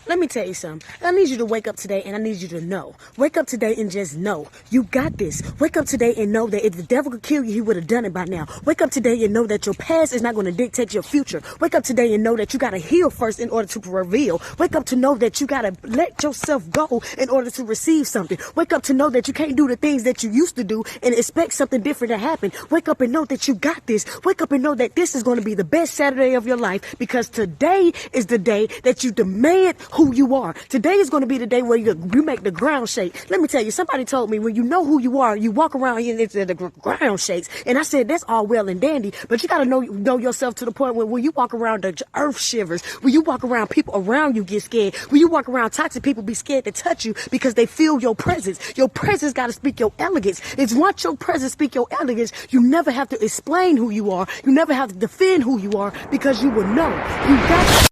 Let me tell you something. I need you to wake up today and I need you to know. Wake up today and just know. You got this. Wake up today and know that if the devil could kill you, he would have done it by now. Wake up today and know that your past is not going to dictate your future. Wake up today and know that you got to heal first in order to reveal. Wake up to know that you got to let yourself go in order to receive something. Wake up to know that you can't do the things that you used to do and expect something different to happen. Wake up and know that you got this. Wake up and know that this is going to be the best Saturday of your life because today is the day that you demand who you are. Today is going to be the day where you make the ground shake. Let me tell you, somebody told me when you know who you are, you walk around here and the ground shakes. And I said, that's all well and dandy, but you got to know yourself to the point where when you walk around, the earth shivers. When you walk around, people around you get scared. When you walk around, toxic people be scared to touch you because they feel your presence. Your presence got to speak your elegance. It's once your presence speak your elegance, you never have to explain who you are. You never have to defend who you are because you will know. You got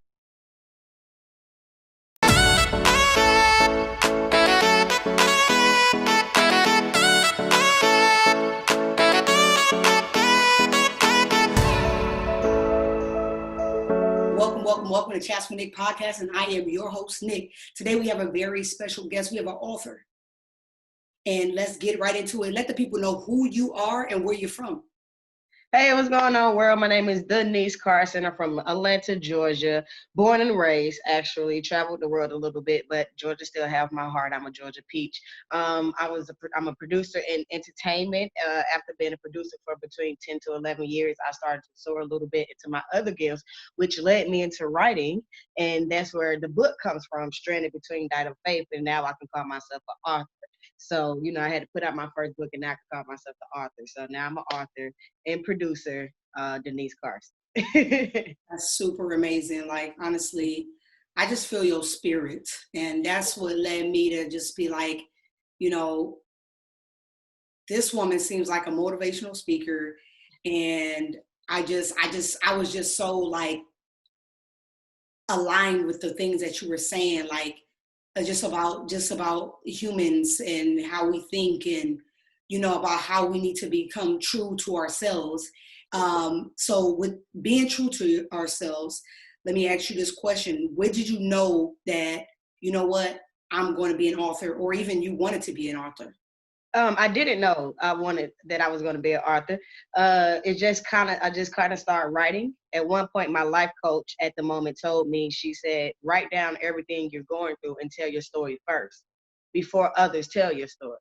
Welcome to Chats with Nick podcast, and I am your host, Nick. Today we have a very special guest. We have an author, and let's get right into it. Let the people know who you are and where you're from. Hey, what's going on, world? My name is Denise Carson. I'm from Atlanta, Georgia. Born and raised, actually. Traveled the world a little bit, but Georgia still have my heart. I'm a Georgia peach. I'm a producer in entertainment. After being a producer for between 10 to 11 years, I started to soar a little bit into my other gifts, which led me into writing. And that's where the book comes from, Stranded Between Died of Faith. And now I can call myself an author. So, I had to put out my first book and now I can call myself the author. So now I'm an author and producer, Denise Carson. That's super amazing. Like, honestly, I just feel your spirit. And that's what led me to just be like, this woman seems like a motivational speaker. And I was just so like aligned with the things that you were saying, like just about humans and how we think and, about how we need to become true to ourselves. So with being true to ourselves, let me ask you this question. When did you know that, I'm going to be an author, or even you wanted to be an author? I didn't know I was going to be an author. I just kind of started writing. At one point, my life coach at the moment told me, she said, write down everything you're going through and tell your story first before others tell your story.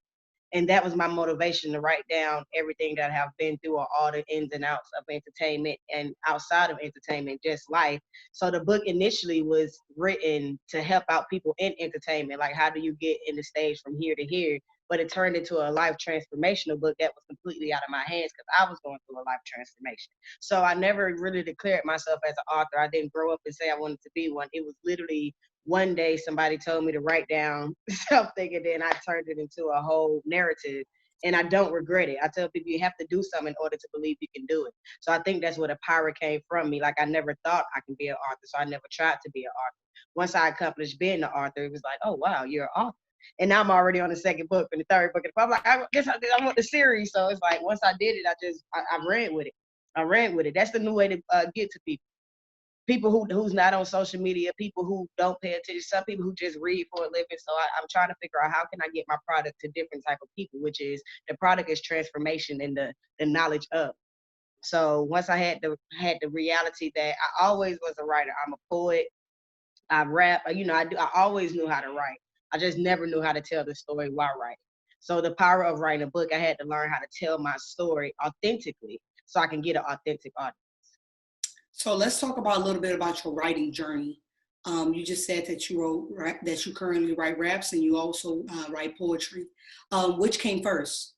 And that was my motivation, to write down everything that I have been through, or all the ins and outs of entertainment and outside of entertainment, just life. So the book initially was written to help out people in entertainment. Like, how do you get in the stage from here to here? But it turned into a life transformational book that was completely out of my hands because I was going through a life transformation. So I never really declared myself as an author. I didn't grow up and say I wanted to be one. It was literally one day somebody told me to write down something, and then I turned it into a whole narrative. And I don't regret it. I tell people you have to do something in order to believe you can do it. So I think that's where the power came from me. Like, I never thought I can be an author, so I never tried to be an author. Once I accomplished being an author, it was like, oh, wow, you're an author. And now I'm already on the second book and the third book. And I'm like, I guess I want the series. So it's like, once I did it, I ran with it. I ran with it. That's the new way to get to people. People who's not on social media, people who don't pay attention, some people who just read for a living. So I'm trying to figure out how can I get my product to different type of people, which is the product is transformation and the knowledge of. So once I had the reality that I always was a writer, I'm a poet, I rap, I always knew how to write. I just never knew how to tell the story while writing. So the power of writing a book, I had to learn how to tell my story authentically so I can get an authentic audience. So let's talk about a little bit about your writing journey. You just said that you currently write raps and you also write poetry. Which came first?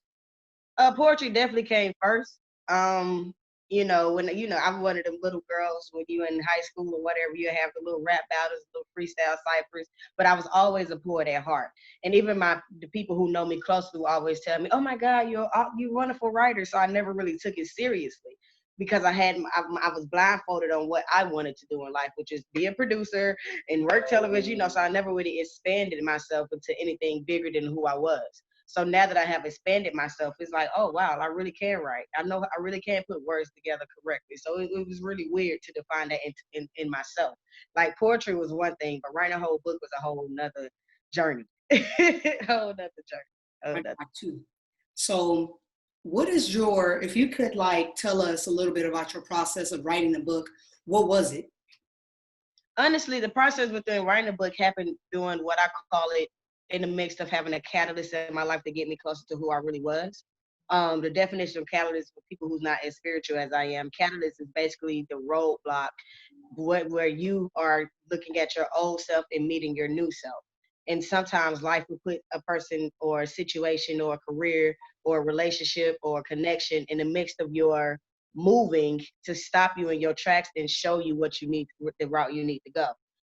Poetry definitely came first. When I'm one of them little girls when you in high school or whatever, you have the little rap battles, little freestyle ciphers. But I was always a poet at heart, and even the people who know me closely will always tell me, "Oh my God, you're a wonderful writer." So I never really took it seriously because I was blindfolded on what I wanted to do in life, which is be a producer and work television. So I never really expanded myself into anything bigger than who I was. So now that I have expanded myself, it's like, oh wow, I really can write. I know I really can put words together correctly. So it was really weird to define that in myself. Like poetry was one thing, but writing a whole book was a whole nother journey. Whole nother journey. Whole I nother. got you. So what is your, if you could like tell us a little bit about your process of writing the book, what was it? Honestly, the process within writing a book happened doing what I call it in the midst of having a catalyst in my life to get me closer to who I really was. The definition of catalyst for people who's not as spiritual as I am, catalyst is basically the roadblock where you are looking at your old self and meeting your new self. And sometimes life will put a person or a situation or a career or a relationship or a connection in the midst of your moving to stop you in your tracks and show you what you need, the route you need to go.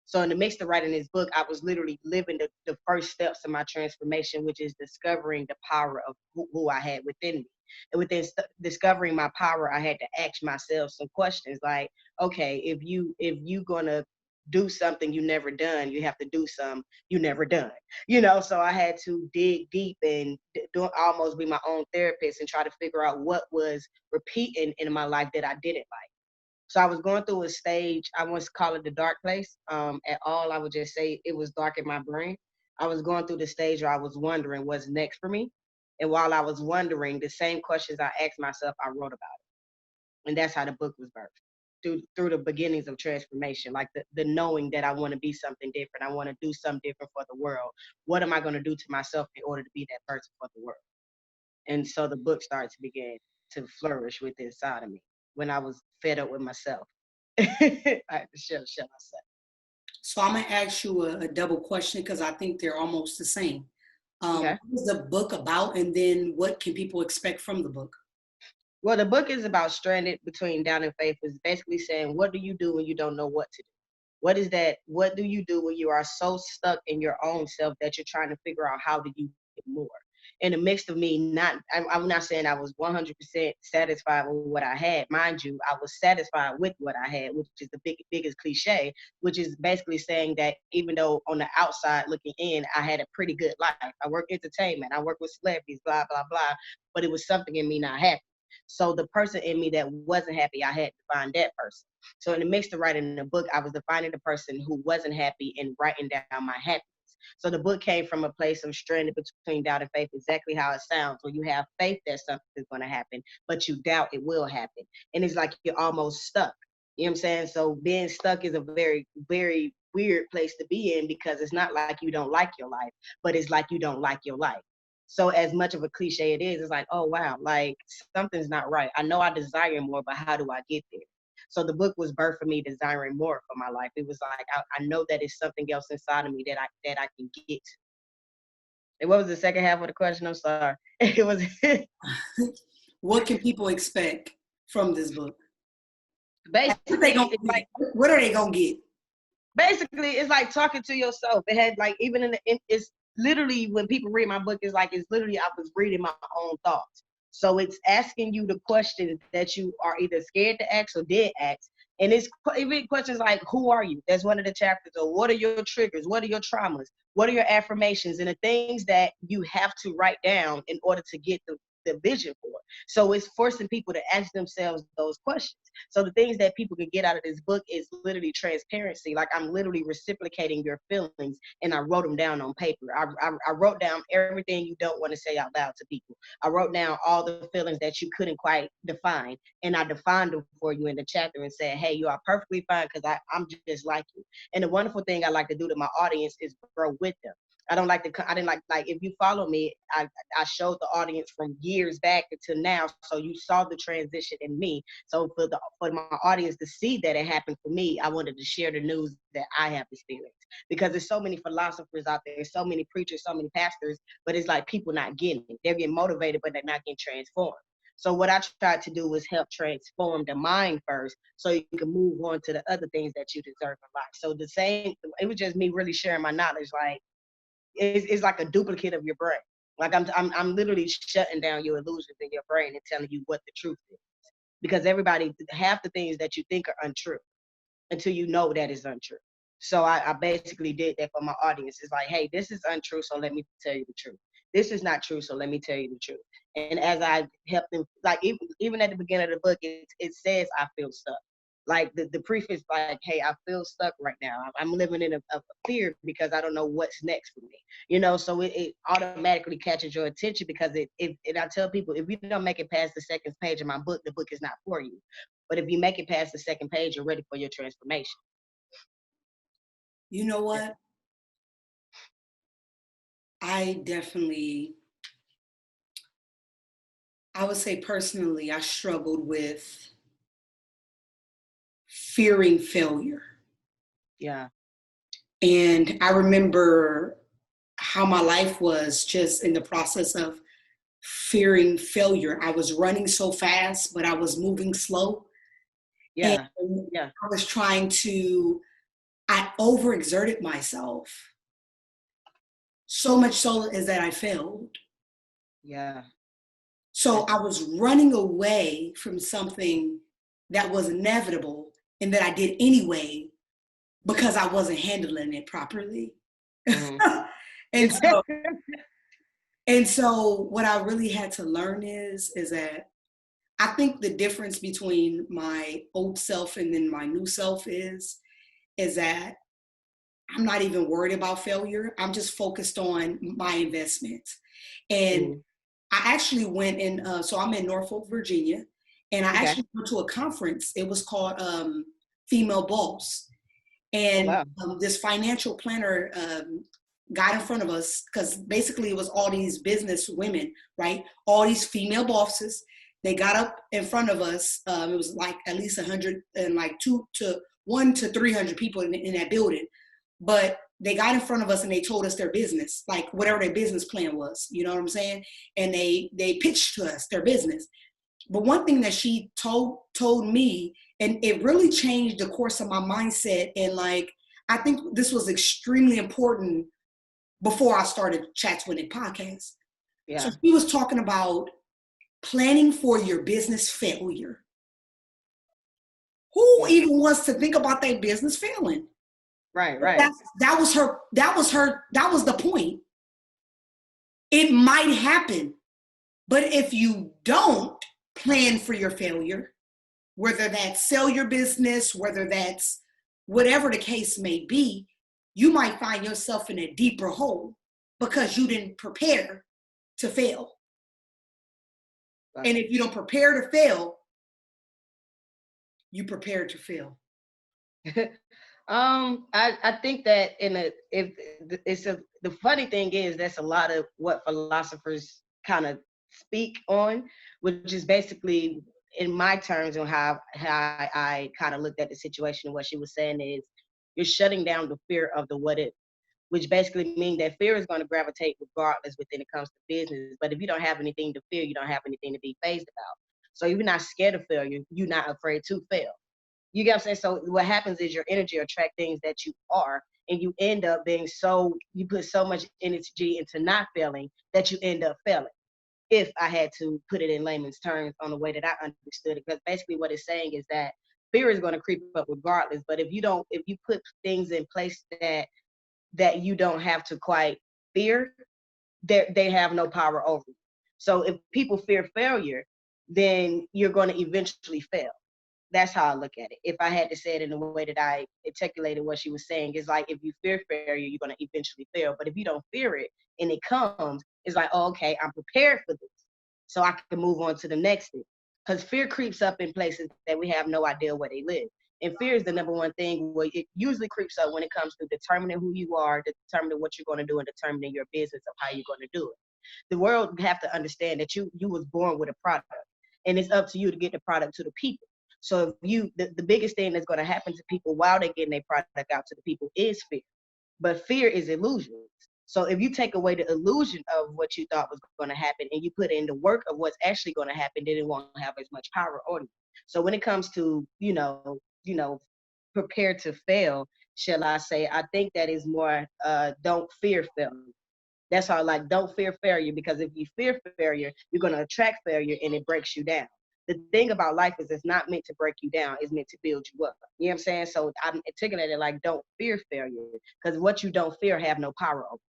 So in the midst of writing this book, I was literally living the first steps of my transformation, which is discovering the power of who I had within me. And within discovering my power, I had to ask myself some questions like, okay, if you gonna do something you never done, you have to do some you never done. So I had to dig deep and almost be my own therapist and try to figure out what was repeating in my life that I didn't like. So I was going through a stage, I once call it the dark place. At all, I would just say it was dark in my brain. I was going through the stage where I was wondering what's next for me. And while I was wondering, the same questions I asked myself, I wrote about it. And that's how the book was birthed. Through the beginnings of transformation, like the knowing that I want to be something different. I want to do something different for the world. What am I going to do to myself in order to be that person for the world? And so the book started to begin to flourish within inside of me when I was fed up with myself. I had to shut myself. So I'm gonna ask you a double question because I think they're almost the same. Okay. What is the book about, and then what can people expect from the book? Well, the book is about stranded between doubt and faith. Is basically saying, what do you do when you don't know what to do? What is that? What do you do when you are so stuck in your own self that you're trying to figure out how do you get more? In the midst of me, I'm not saying I was 100% satisfied with what I had. Mind you, I was satisfied with what I had, which is the biggest cliche, which is basically saying that even though on the outside looking in, I had a pretty good life. I work entertainment, I work with celebrities, blah, blah, blah, but it was something in me not happy. So the person in me that wasn't happy, I had to find that person. So in the midst of writing the book, I was defining the person who wasn't happy and writing down my happiness. So the book came from a place of stranded between doubt and faith, exactly how it sounds. When you have faith that something's going to happen, but you doubt it will happen. And it's like you're almost stuck. You know what I'm saying? So being stuck is a very, very weird place to be in because it's not like you don't like your life, but it's like you don't like your life. So as much of a cliche it is, it's like, oh wow, like something's not right. I know I desire more, but how do I get there? So the book was birthed for me desiring more for my life. It was like I know that it's something else inside of me that I can get to. And what was the second half of the question? I'm sorry. It was What can people expect from this book? What they basically gonna it's get? like What are they gonna get? basically it's like talking to yourself. It had like even it's literally when people read my book, it's literally I was reading my own thoughts. So it's asking you the questions that you are either scared to ask or did ask. And it's even questions like, who are you? That's one of the chapters. Or what are your triggers? What are your traumas? What are your affirmations? And the things that you have to write down in order to get the vision for it. So it's forcing people to ask themselves those questions. So the things that people can get out of this book is literally transparency. Like I'm literally reciprocating your feelings and I wrote them down on paper. I wrote down everything you don't want to say out loud to people. I wrote down all the feelings that you couldn't quite define and I defined them for you in the chapter and said, hey, you are perfectly fine because I'm just like you. And the wonderful thing I like to do to my audience is grow with them. I didn't like if you follow me, I showed the audience from years back to now. So you saw the transition in me. So for my audience to see that it happened for me, I wanted to share the news that I have experienced. Because there's so many philosophers out there, so many preachers, so many pastors, but it's like people not getting it. They're getting motivated, but they're not getting transformed. So what I tried to do was help transform the mind first so you can move on to the other things that you deserve in life. So it was just me really sharing my knowledge. Like it's like a duplicate of your brain. Like I'm literally shutting down your illusions in your brain and telling you what the truth is. Because everybody, half the things that you think are untrue until you know that is untrue. So I basically did that for my audience. It's like, hey, this is untrue, so let me tell you the truth. this is not true, so let me tell you the truth. And as I help them, like even at the beginning of the book, it says I feel stuck. Like the preface, like, hey, I feel stuck right now. I'm living in a fear because I don't know what's next for me. You know, so it automatically catches your attention because it I tell people, if you don't make it past the second page of my book, the book is not for you. But if you make it past the second page, you're ready for your transformation. You know what? I definitely, I would say personally, I struggled with fearing failure. Yeah. And I remember how my life was just in the process of fearing failure. I was running so fast, but I was moving slow. Yeah. And Yeah. I was I overexerted myself. So much so is that I failed. Yeah. So I was running away from something that was inevitable and that I did anyway because I wasn't handling it properly. Mm-hmm. and so and so what I really had to learn is that I think the difference between my old self and then my new self is that I'm not even worried about failure. I'm just focused on my investments. And Mm-hmm. I actually went in, so I'm in Norfolk, Virginia, and I Okay. actually went to a conference. It was called Female Boss. Oh, And wow. this financial planner got in front of us because basically it was all these business women, right? All these female bosses. They got up in front of us. It was like at least 100 and like 1 to 300 people in that building. But they got in front of us and they told us their business, like whatever their business plan was, you know what I'm saying? And they pitched to us their business. But one thing that she told me, and it really changed the course of my mindset, and like I think this was extremely important before I started Chats Winning podcast. So Yeah. she was talking about planning for your business failure. Who Yeah. even wants to think about their business failing? Right. Right. That was the point. It might happen, but if you don't plan for your failure, whether that's sell your business, whether that's whatever the case may be, you might find yourself in a deeper hole because you didn't prepare to fail. Right. And if you don't prepare to fail, you prepare to fail. I think that if it's the funny thing is that's a lot of what philosophers kind of speak on, which is basically in my terms on how I kind of looked at the situation. And what she was saying is you're shutting down the fear of the what if, which basically means that fear is going to gravitate regardless when it comes to business. But if you don't have anything to fear, you don't have anything to be fazed about. So if you're not scared of failure, you're not afraid to fail. You get what I'm saying? So what happens is your energy attract things that you are, and you end up you put so much energy into not failing that you end up failing. If I had to put it in layman's terms on the way that I understood it, because basically what it's saying is that fear is going to creep up regardless. But if you put things in place that you don't have to quite fear, they have no power over you. So if people fear failure, then you're going to eventually fail. That's how I look at it. If I had to say it in the way that I articulated what she was saying, it's like if you fear failure, you're going to eventually fail. But if you don't fear it and it comes, it's like, oh, okay, I'm prepared for this. So I can move on to the next thing. Because fear creeps up in places that we have no idea where they live. And fear is the number one thing where it usually creeps up when it comes to determining who you are, determining what you're going to do, and determining your business of how you're going to do it. The world have to understand that you was born with a product, and it's up to you to get the product to the people. So if the biggest thing that's going to happen to people while they're getting their product out to the people is fear. But fear is illusion. So if you take away the illusion of what you thought was going to happen and you put in the work of what's actually going to happen, then it won't have as much power on you. So when it comes to, prepare to fail, shall I say, I think that is more don't fear failure. That's how don't fear failure, because if you fear failure, you're going to attract failure and it breaks you down. The thing about life is it's not meant to break you down, it's meant to build you up. You know what I'm saying? So I'm taking it like don't fear failure, because what you don't fear have no power over.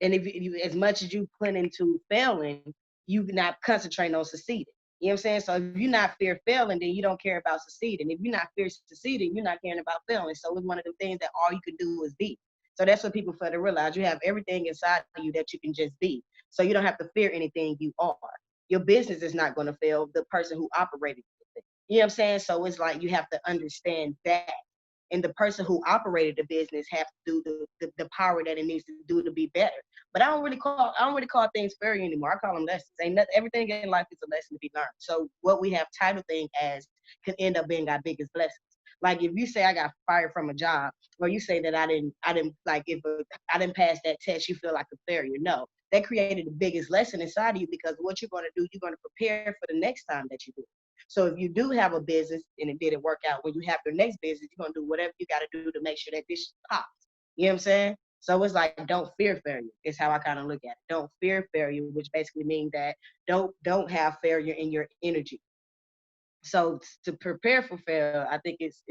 And if you, as much as you put into failing, you not concentrating on succeeding. You know what I'm saying? So if you're not fear failing, then you don't care about succeeding. If you're not fear succeeding, you're not caring about failing. So it's one of the things that all you can do is be. So that's what people fail to realize. You have everything inside of you that you can just be. So you don't have to fear anything you are. Your business is not going to fail. The person who operated it. You know what I'm saying? So it's like you have to understand that. And the person who operated the business have to do the power that it needs to do to be better. But I don't really call things failure anymore. I call them lessons. Ain't nothing, everything in life is a lesson to be learned. So what we have titled thing as can end up being our biggest blessings. Like if you say I got fired from a job, or you say that I didn't like if I didn't pass that test, you feel like a failure. No, that created the biggest lesson inside of you, because what you're going to do, you're going to prepare for the next time that you do it. So if you do have a business and it didn't work out, when you have your next business, you're going to do whatever you got to do to make sure that this pops. You know what I'm saying? So it's like, don't fear failure is how I kind of look at it. Don't fear failure, which basically means that don't have failure in your energy. So to prepare for failure, I think it's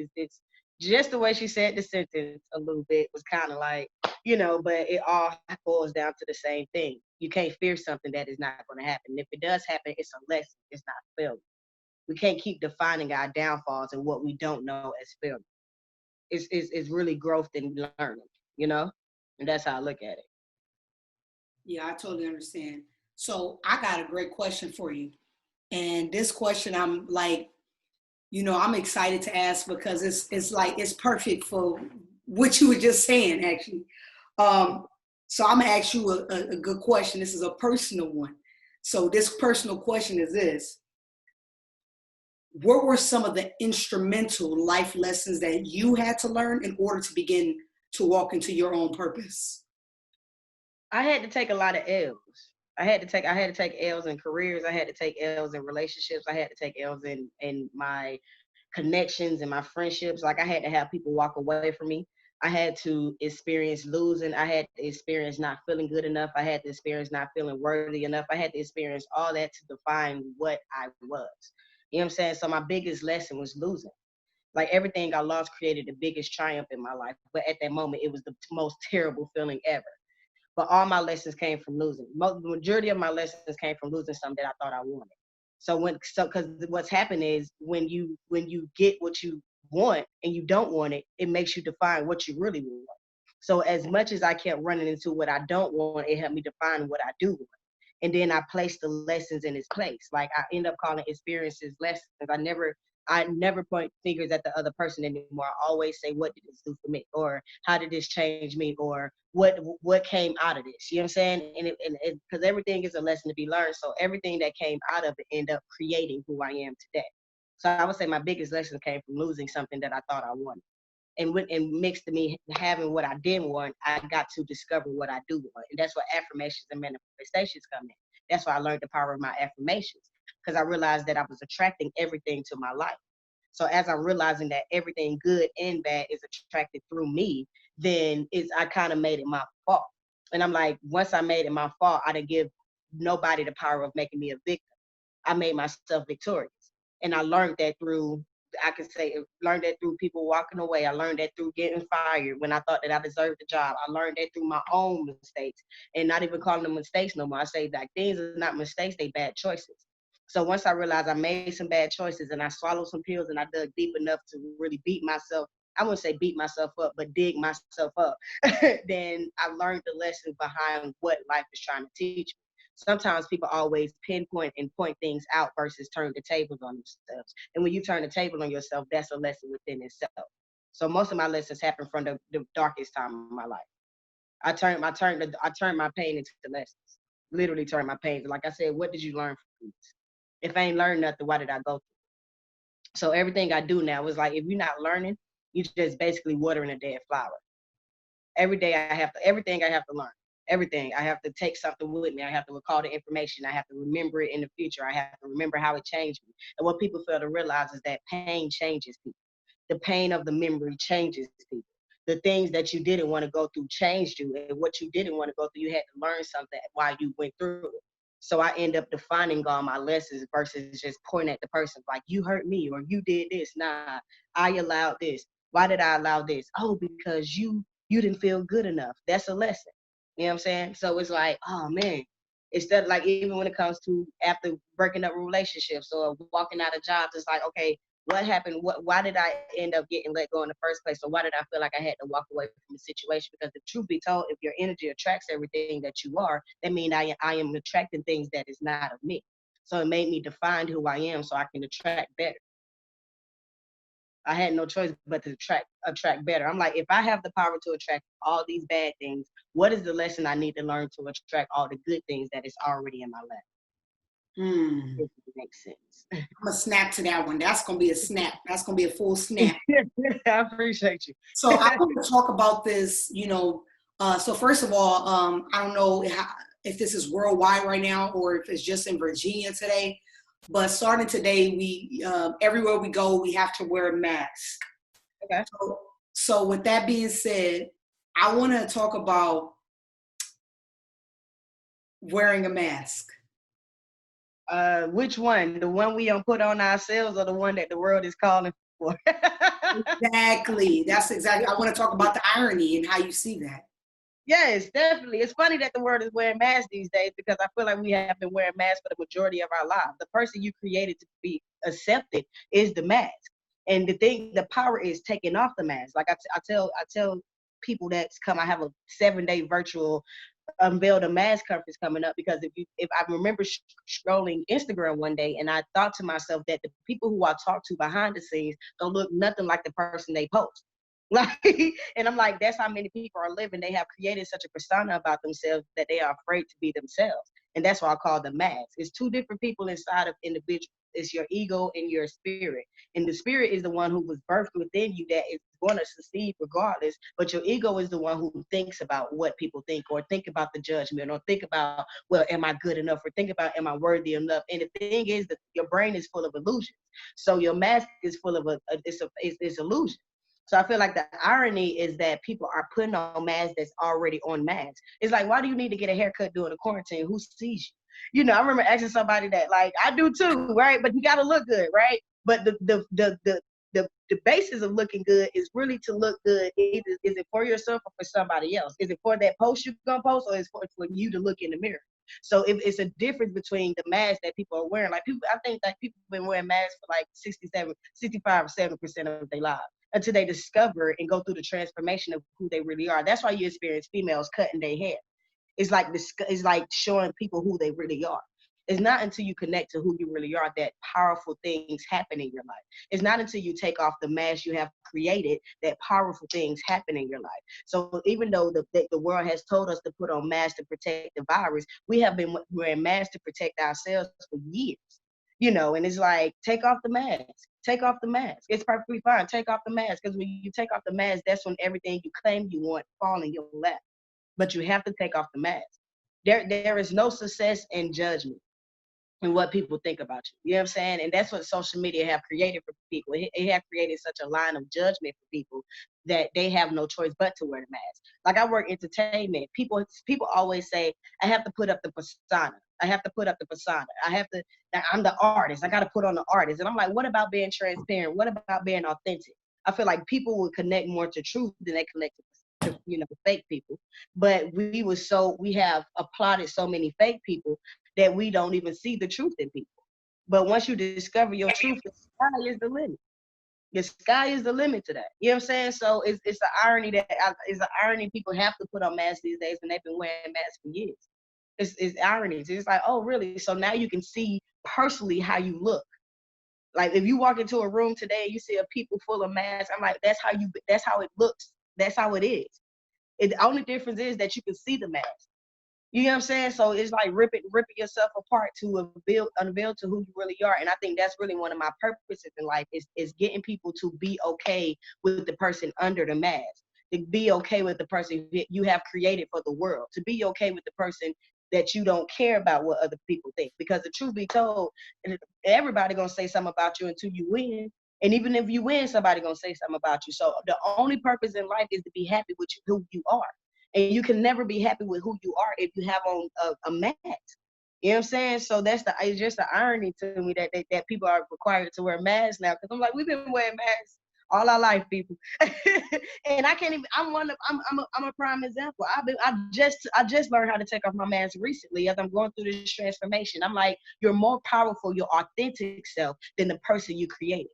just the way she said the sentence a little bit was kind of like, but it all boils down to the same thing. You can't fear something that is not going to happen. If it does happen, it's a lesson. It's not failure. We can't keep defining our downfalls and what we don't know as failure. It's really growth and learning, and that's how I look at it. Yeah, I totally understand. So I got a great question for you. And this question, I'm like, I'm excited to ask because it's like it's perfect for what you were just saying, actually. So I'm gonna ask you a good question. This is a personal one. So this personal question is this: what were some of the instrumental life lessons that you had to learn in order to begin to walk into your own purpose? I had to take a lot of L's. I had to take L's in careers. I had to take L's in relationships. I had to take L's in my connections and my friendships. Like I had to have people walk away from me. I had to experience losing. I had to experience not feeling good enough. I had to experience not feeling worthy enough. I had to experience all that to define what I was. You know what I'm saying? So my biggest lesson was losing. Like everything I lost created the biggest triumph in my life. But at that moment, it was the most terrible feeling ever. But all my lessons came from losing. The majority of my lessons came from losing something that I thought I wanted. Because what's happened is when you get what you want and you don't want it, it makes you define what you really want. So as much as I kept running into what I don't want, it helped me define what I do want. And then I placed the lessons in its place. Like I end up calling experiences lessons. I never point fingers at the other person anymore. I always say, what did this do for me? Or how did this change me? Or what came out of this? You know what I'm saying? And because everything is a lesson to be learned. So everything that came out of it ended up creating who I am today. So I would say my biggest lesson came from losing something that I thought I wanted. And mixed to me having what I didn't want, I got to discover what I do want. And that's where affirmations and manifestations come in. That's why I learned the power of my affirmations, because I realized that I was attracting everything to my life. So as I'm realizing that everything good and bad is attracted through me, then I kind of made it my fault. And I'm like, once I made it my fault, I didn't give nobody the power of making me a victim. I made myself victorious. And I learned that through, learned that through people walking away. I learned that through getting fired when I thought that I deserved the job. I learned that through my own mistakes, and not even calling them mistakes no more. I say that things are not mistakes, they bad choices. So once I realized I made some bad choices and I swallowed some pills and I dug deep enough to really beat myself, I wouldn't say beat myself up, but dig myself up, then I learned the lesson behind what life is trying to teach me. Sometimes people always pinpoint and point things out versus turn the tables on themselves. And when you turn the table on yourself, that's a lesson within itself. So most of my lessons happen from the darkest time of my life. I turned my pain into lessons. Literally turned my pain. Like I said, what did you learn from this? If I ain't learned nothing, why did I go through? So everything I do now is like, if you're not learning, you're just basically watering a dead flower. Every day everything I have to learn. Everything. I have to take something with me. I have to recall the information. I have to remember it in the future. I have to remember how it changed me. And what people fail to realize is that pain changes people. The pain of the memory changes people. The things that you didn't want to go through changed you. And what you didn't want to go through, you had to learn something while you went through it. So I end up defining all my lessons versus just pointing at the person like, you hurt me or you did this. Nah, I allowed this. Why did I allow this? Oh, because you didn't feel good enough. That's a lesson. You know what I'm saying? So it's like, oh man, instead of like, even when it comes to after breaking up relationships or walking out of jobs, it's like, okay, what happened? Why did I end up getting let go in the first place? Or why did I feel like I had to walk away from the situation? Because the truth be told, if your energy attracts everything that you are, that means I am attracting things that is not of me. So it made me define who I am so I can attract better. I had no choice but to attract better. I'm like, if I have the power to attract all these bad things, what is the lesson I need to learn to attract all the good things that is already in my life? If it makes sense. I'm gonna snap to that one. That's gonna be a snap. That's gonna be a full snap. I appreciate you. So I want to talk about this, so first of all, I don't know if this is worldwide right now or if it's just in Virginia today, but starting today, we everywhere we go, we have to wear a mask. Okay. So with that being said, I want to talk about wearing a mask. Which one? The one we don't put on ourselves or the one that the world is calling for? Exactly. That's exactly. I want to talk about the irony and how you see that. Yes, definitely. It's funny that the world is wearing masks these days because I feel like we have been wearing masks for the majority of our lives. The person you created to be accepted is the mask. And the power is taking off the mask. Like I tell people that's come, I have a 7-day virtual unveil the mask conference coming up because if I remember scrolling Instagram one day and I thought to myself that the people who I talk to behind the scenes don't look nothing like the person they post. Like, and I'm like, that's how many people are living. They have created such a persona about themselves that they are afraid to be themselves. And that's why I call them masks. It's two different people inside of individuals. It's your ego and your spirit. And the spirit is the one who was birthed within you that is going to succeed regardless. But your ego is the one who thinks about what people think or think about the judgment or think about, well, am I good enough? Or think about, am I worthy enough? And the thing is that your brain is full of illusions. So your mask is full of it's illusion. So I feel like the irony is that people are putting on masks that's already on masks. It's like, why do you need to get a haircut during the quarantine? Who sees you? I remember asking somebody that, like, I do too, right? But you got to look good, right? But the basis of looking good is really to look good. Is it for yourself or for somebody else? Is it for that post you're gonna post, or is it for you to look in the mirror? So if it's a difference between the masks that people are wearing, like people, I think that people have been wearing masks for like 65 or 7% of their lives until they discover and go through the transformation of who they really are. That's why you experience females cutting their hair. It's like showing people who they really are. It's not until you connect to who you really are that powerful things happen in your life. It's not until you take off the mask you have created that powerful things happen in your life. So even though the world has told us to put on masks to protect the virus, we have been wearing masks to protect ourselves for years. And it's like, take off the mask. Take off the mask. It's perfectly fine. Take off the mask. Because when you take off the mask, that's when everything you claim you want fall in your lap. But you have to take off the mask. There is no success in judgment and what people think about you. You know what I'm saying? And that's what social media have created for people. It have created such a line of judgment for people that they have no choice but to wear the mask. Like, I work entertainment. People always say, I have to put up the persona. I have to put up the persona. I'm the artist. I got to put on the artist. And I'm like, what about being transparent? What about being authentic? I feel like people would connect more to truth than they connect to fake people. But we have applauded so many fake people that we don't even see the truth in people. But once you discover your truth, the sky is the limit. The sky is the limit to that. You know what I'm saying? So it's an irony people have to put on masks these days, and they've been wearing masks for years. It's irony. It's like, oh, really? So now you can see personally how you look. Like, if you walk into a room today and you see a people full of masks, I'm like, that's how it looks. That's how it is. The only difference is that you can see the mask. You know what I'm saying? So it's like ripping yourself apart to unveil to who you really are. And I think that's really one of my purposes in life is getting people to be okay with the person under the mask, to be okay with the person you have created for the world, to be okay with the person that you don't care about what other people think. Because the truth be told, everybody gonna say something about you until you win. And even if you win, somebody gonna say something about you. So the only purpose in life is to be happy with who you are. And you can never be happy with who you are if you have on a mask. You know what I'm saying? So it's just the irony to me that people are required to wear masks now. Because I'm like, we've been wearing masks all our life, people. And I can't even. I'm a prime example. I just learned how to take off my mask recently as I'm going through this transformation. I'm like, you're more powerful, your authentic self, than the person you created.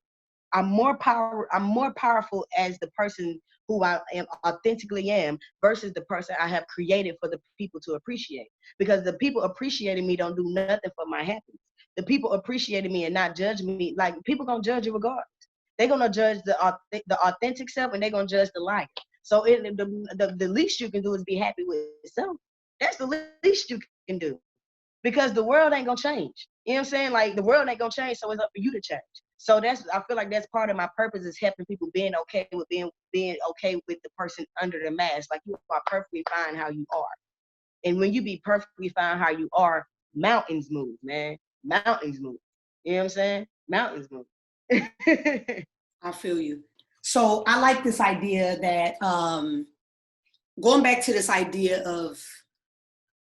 I'm more powerful as the person who I am authentically am versus the person I have created for the people to appreciate. Because the people appreciating me don't do nothing for my happiness. The people appreciating me and not judge me, like people gonna judge you regardless. They're gonna judge the authentic self, and they're gonna judge the like. So the least you can do is be happy with yourself. That's the least you can do, because the world ain't gonna change. You know what I'm saying? Like, the world ain't gonna change, so it's up for you to change. So I feel like that's part of my purpose, is helping people being okay with being okay with the person under the mask. Like, you are perfectly fine how you are. And when you be perfectly fine how you are, mountains move, man. Mountains move. You know what I'm saying? Mountains move. I feel you. So I like this idea that going back to this idea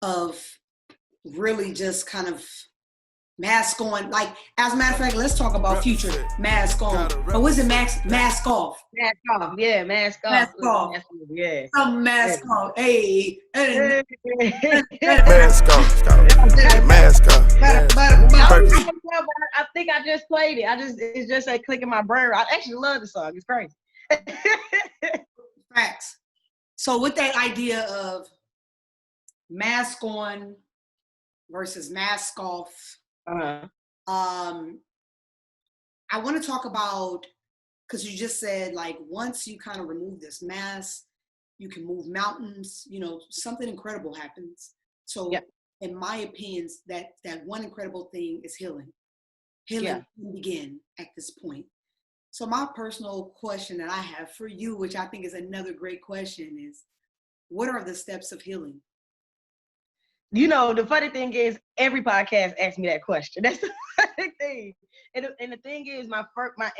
of really just kind of mask on. Like, as a matter of fact, let's talk about future. Mask on. Or was it mask off? Mask off. Yeah, mask off. Mask off. Yeah. Some mask off. Hey. Mask off. Mask off. I think I just played it. It's just a click in my brain. I actually love the song. It's crazy. Facts. So with that idea of mask on versus mask off, Uh-huh. I want to talk about, because you just said, like, once you kind of remove this mask, you can move mountains, you know, something incredible happens. So Yep. in my opinions, that one incredible thing is healing. Healing can begin at this point. So my personal question that I have for you, which I think is another great question, is what are the steps of healing? You know, the funny thing is, every podcast asks me that question. That's the funny thing. And the thing is, my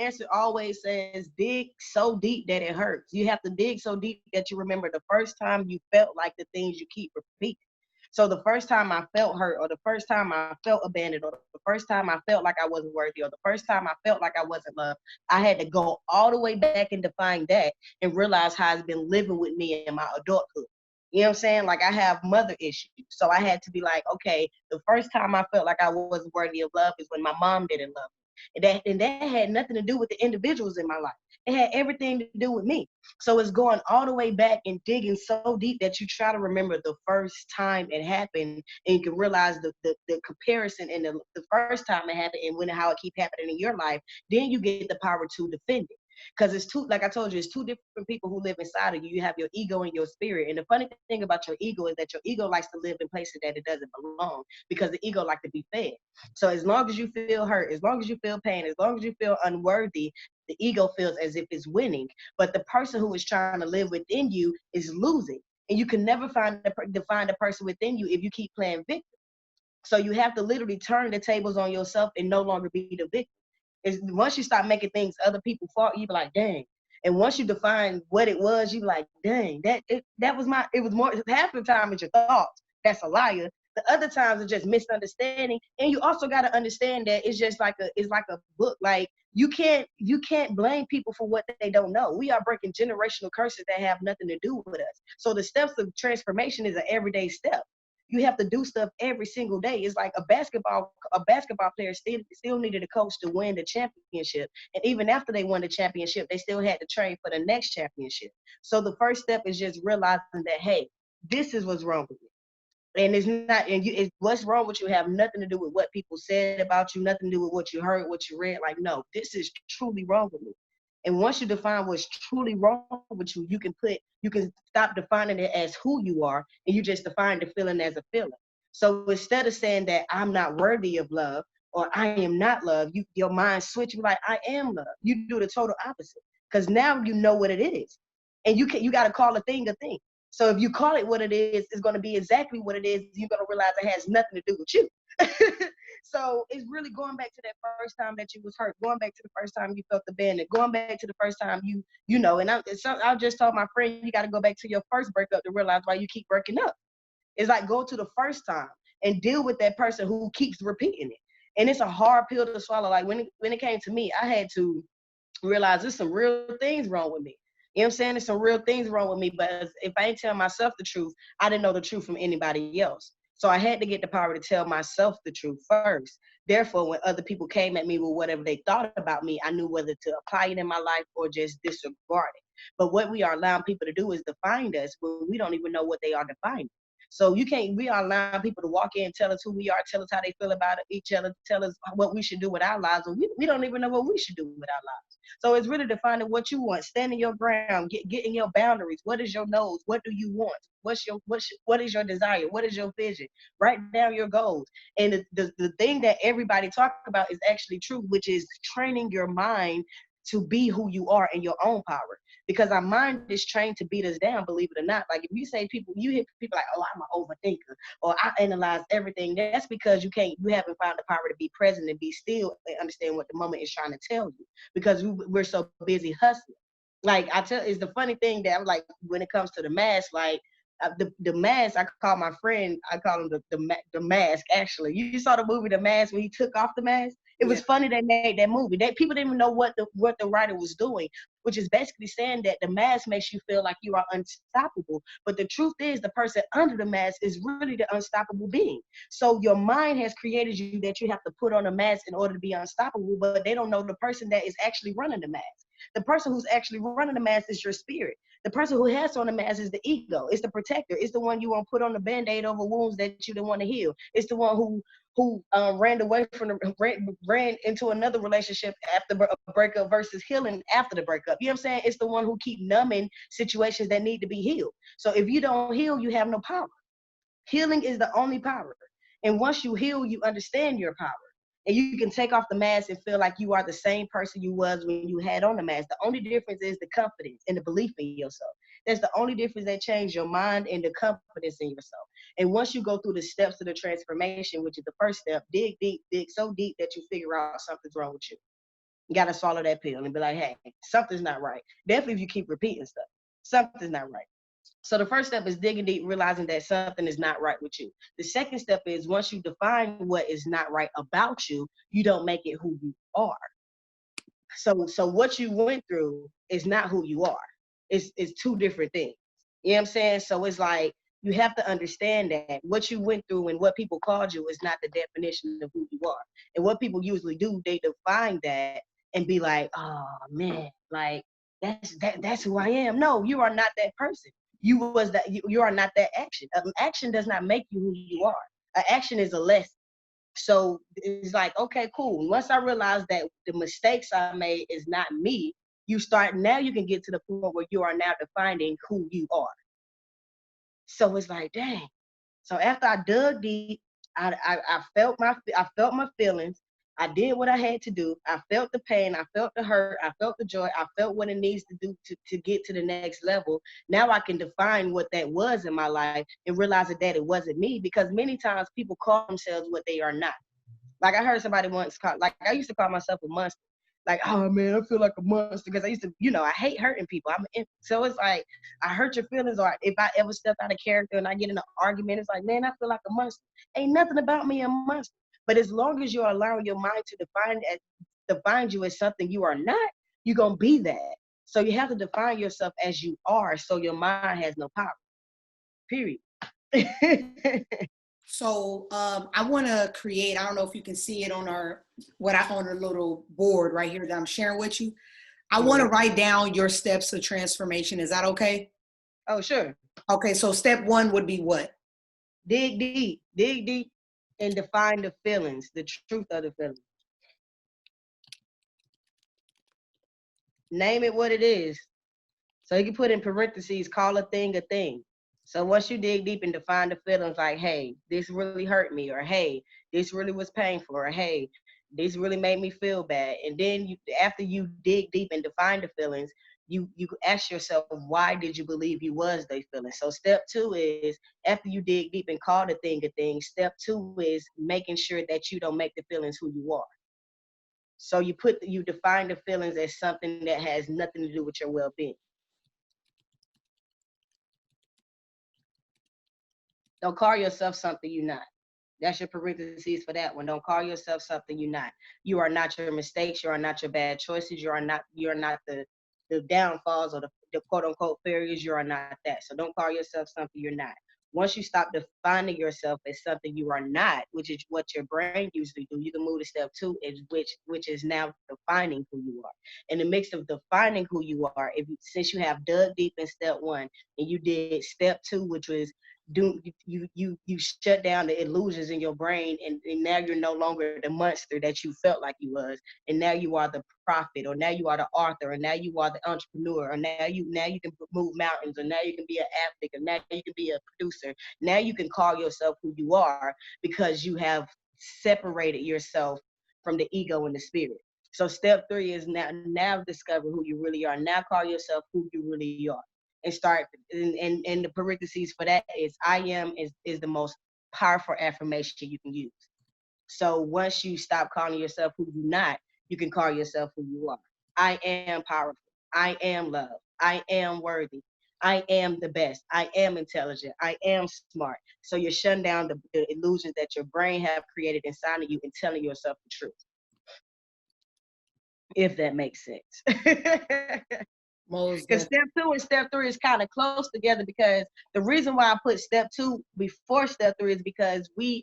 answer always says, dig so deep that it hurts. You have to dig so deep that you remember the first time you felt like the things you keep repeating. So the first time I felt hurt, or the first time I felt abandoned, or the first time I felt like I wasn't worthy, or the first time I felt like I wasn't loved, I had to go all the way back and define that and realize how it's been living with me in my adulthood. You know what I'm saying? Like, I have mother issues. So I had to be like, okay, the first time I felt like I wasn't worthy of love is when my mom didn't love me. And that had nothing to do with the individuals in my life. It had everything to do with me. So it's going all the way back and digging so deep that you try to remember the first time it happened, and you can realize the comparison in the first time it happened and how it keep happening in your life. Then you get the power to defend it. Because it's two, like I told you, it's two different people who live inside of you. You have your ego and your spirit. And the funny thing about your ego is that your ego likes to live in places that it doesn't belong, because the ego likes to be fed. So as long as you feel hurt, as long as you feel pain, as long as you feel unworthy, the ego feels as if it's winning. But the person who is trying to live within you is losing. And you can never define the person within you if you keep playing victim. So you have to literally turn the tables on yourself and no longer be the victim. Is once you start making things other people fault, you be like, dang. And once you define what it was, you be like, dang, that was it was more, half the time it's your thoughts. That's a liar. The other times it's just misunderstanding. And you also got to understand that it's just like a book. Like, you can't blame people for what they don't know. We are breaking generational curses that have nothing to do with us. So the steps of transformation is an everyday step. You have to do stuff every single day. It's like a basketball player still needed a coach to win the championship. And even after they won the championship, they still had to train for the next championship. So the first step is just realizing that, hey, this is what's wrong with me. And it's not, what's wrong with you have nothing to do with what people said about you, nothing to do with what you heard, what you read. Like, no, this is truly wrong with me. And once you define what's truly wrong with you, you can stop defining it as who you are, and you just define the feeling as a feeling. So instead of saying that I'm not worthy of love or I am not love, your mind switch, you're like, I am love. You do the total opposite, because now you know what it is. And you got to call a thing a thing. So if you call it what it is, it's going to be exactly what it is. You're going to realize it has nothing to do with you. So it's really going back to that first time that you was hurt, going back to the first time you felt abandoned, going back to the first time you know. And I just told my friend, you got to go back to your first breakup to realize why you keep breaking up. It's like, go to the first time and deal with that person who keeps repeating it. And it's a hard pill to swallow. Like, when it came to me, I had to realize there's some real things wrong with me. You know what I'm saying? There's some real things wrong with me, but if I ain't tell myself the truth, I didn't know the truth from anybody else. So I had to get the power to tell myself the truth first. Therefore, when other people came at me with whatever they thought about me, I knew whether to apply it in my life or just disregard it. But what we are allowing people to do is define us when we don't even know what they are defining. So we are allowing people to walk in and tell us who we are, tell us how they feel about each other, tell us what we should do with our lives, and we don't even know what we should do with our lives. So it's really defining what you want, standing your ground, getting your boundaries. What is your nose? What do you want? What is your desire? What is your vision? Write down your goals. And the thing that everybody talk about is actually true, which is training your mind to be who you are in your own power. Because our mind is trained to beat us down, believe it or not. Like if you hear people like, oh, I'm an overthinker, or I analyze everything. That's because you haven't found the power to be present and be still and understand what the moment is trying to tell you. Because we're so busy hustling. Like it's the funny thing that I'm like, when it comes to the mask, like the mask, I call him the mask. Actually, you saw the movie The Mask when he took off the mask. It was funny they made that movie. That people didn't even know what the writer was doing, which is basically saying that the mask makes you feel like you are unstoppable. But the truth is, the person under the mask is really the unstoppable being. So your mind has created you that you have to put on a mask in order to be unstoppable, but they don't know the person that is actually running the mask. The person who's actually running the mask is your spirit. The person who has on the mask is the ego. It's the protector. It's the one you want to put on the band-aid over wounds that you don't want to heal. It's the one who ran into another relationship after a breakup versus healing after the breakup. You know what I'm saying? It's the one who keep numbing situations that need to be healed. So if you don't heal, you have no power. Healing is the only power. And once you heal, you understand your power. And you can take off the mask and feel like you are the same person you was when you had on the mask. The only difference is the confidence and the belief in yourself. That's the only difference that changed your mind and the confidence in yourself. And once you go through the steps of the transformation, which is the first step, dig deep, dig so deep that you figure out something's wrong with you. You got to swallow that pill and be like, hey, something's not right. Definitely if you keep repeating stuff, something's not right. So the first step is digging deep, realizing that something is not right with you. The second step is once you define what is not right about you, you don't make it who you are. So what you went through is not who you are. It's two different things. You know what I'm saying? So it's like you have to understand that what you went through and what people called you is not the definition of who you are. And what people usually do, they define that and be like, oh man, like that's who I am. No, you are not that person. You are not that action. Action does not make you who you are. An action is a lesson. So it's like, okay, cool. Once I realized that the mistakes I made is not me, you can get to the point where you are now defining who you are. So it's like, dang. So after I dug deep, I felt my feelings. I did what I had to do. I felt the pain. I felt the hurt. I felt the joy. I felt what it needs to do to get to the next level. Now I can define what that was in my life and realize that it wasn't me, because many times people call themselves what they are not. Like I heard somebody once I used to call myself a monster. Like, oh man, I feel like a monster because I used to, I hate hurting people. So it's like, I hurt your feelings, or if I ever step out of character and I get in an argument, it's like, man, I feel like a monster. Ain't nothing about me a monster. But as long as you're allowing your mind to define you as something you are not, you're going to be that. So you have to define yourself as you are, so your mind has no power. Period. So I want to create, I don't know if you can see it on our little board right here that I'm sharing with you. I want to write down your steps of transformation. Is that okay? Oh, sure. Okay, so step 1 would be what? Dig deep and define the feelings, the truth of the feelings. Name it what it is. So you can put in parentheses, call a thing a thing. So once you dig deep and define the feelings, like, hey, this really hurt me, or hey, this really was painful, or hey, this really made me feel bad. And then after you dig deep and define the feelings, you ask yourself, why did you believe you was those feelings? So step 2 is, after you dig deep and call the thing a thing, step 2 is making sure that you don't make the feelings who you are. So you define the feelings as something that has nothing to do with your well-being. Don't call yourself something you're not. That's your parentheses for that one. Don't call yourself something you're not. You are not your mistakes. You are not your bad choices. You are not the downfalls or the quote unquote failures. You are not that. So don't call yourself something you're not. Once you stop defining yourself as something you are not, which is what your brain usually do, you can move to step two, which is now defining who you are. In the mix of defining who you are, since you have dug deep in step one and you did step two, which was you shut down the illusions in your brain, and now you're no longer the monster that you felt like you was, and now you are the prophet, or now you are the author, or now you are the entrepreneur, or now you can move mountains, or now you can be an athlete, or now you can be a producer. Now you can call yourself who you are because you have separated yourself from the ego and the spirit. So step three is now discover who you really are. Now call yourself who you really are, and start, and the parentheses for that is I am is the most powerful affirmation you can use. So once you stop calling yourself who you're not, you can call yourself who you are. I am powerful. I am love. I am worthy. I am the best. I am intelligent. I am smart. So you're shutting down the illusions that your brain have created inside of you and telling yourself the truth. If that makes sense. Most Because definitely. step two and step three is kind of close together, because the reason why I put step two before step three is because we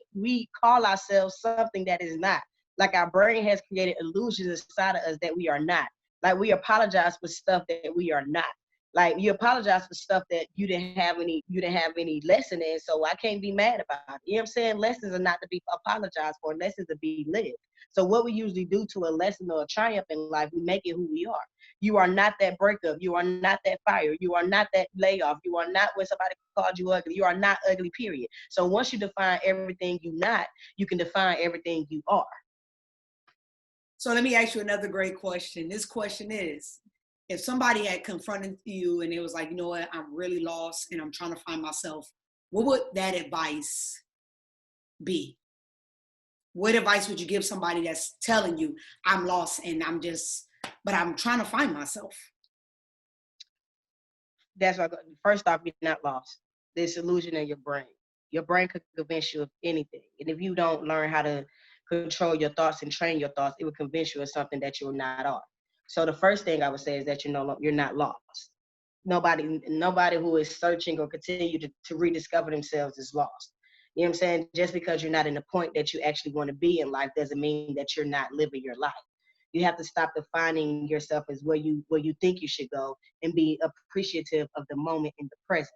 call ourselves something that is not. Like our brain has created illusions inside of us that we are not. Like we apologize for stuff that we are not. Like you apologize for stuff that you didn't have any lesson in, so I can't be mad about it. You know what I'm saying? Lessons are not to be apologized for, lessons to be lived. So what we usually do to a lesson or a triumph in life, we make it who we are. You are not that breakup. You are not that fire. You are not that layoff. You are not when somebody called you ugly. You are not ugly, period. So once you define everything you not, you can define everything you are. So let me ask you another great question. This question is, if somebody had confronted you and it was like, you know what, I'm really lost and I'm trying to find myself, what would that advice be? What advice would you give somebody that's telling you, I'm lost and but I'm trying to find myself? That's why, first off, you're not lost. There's illusion in your brain. Your brain could convince you of anything. And if you don't learn how to control your thoughts and train your thoughts, it will convince you of something that you're not are. So the first thing I would say is that you're not lost. Nobody who is searching or continue to rediscover themselves is lost. You know what I'm saying? Just because you're not in the point that you actually want to be in life doesn't mean that you're not living your life. You have to stop defining yourself as where you think you should go, and be appreciative of the moment in the present.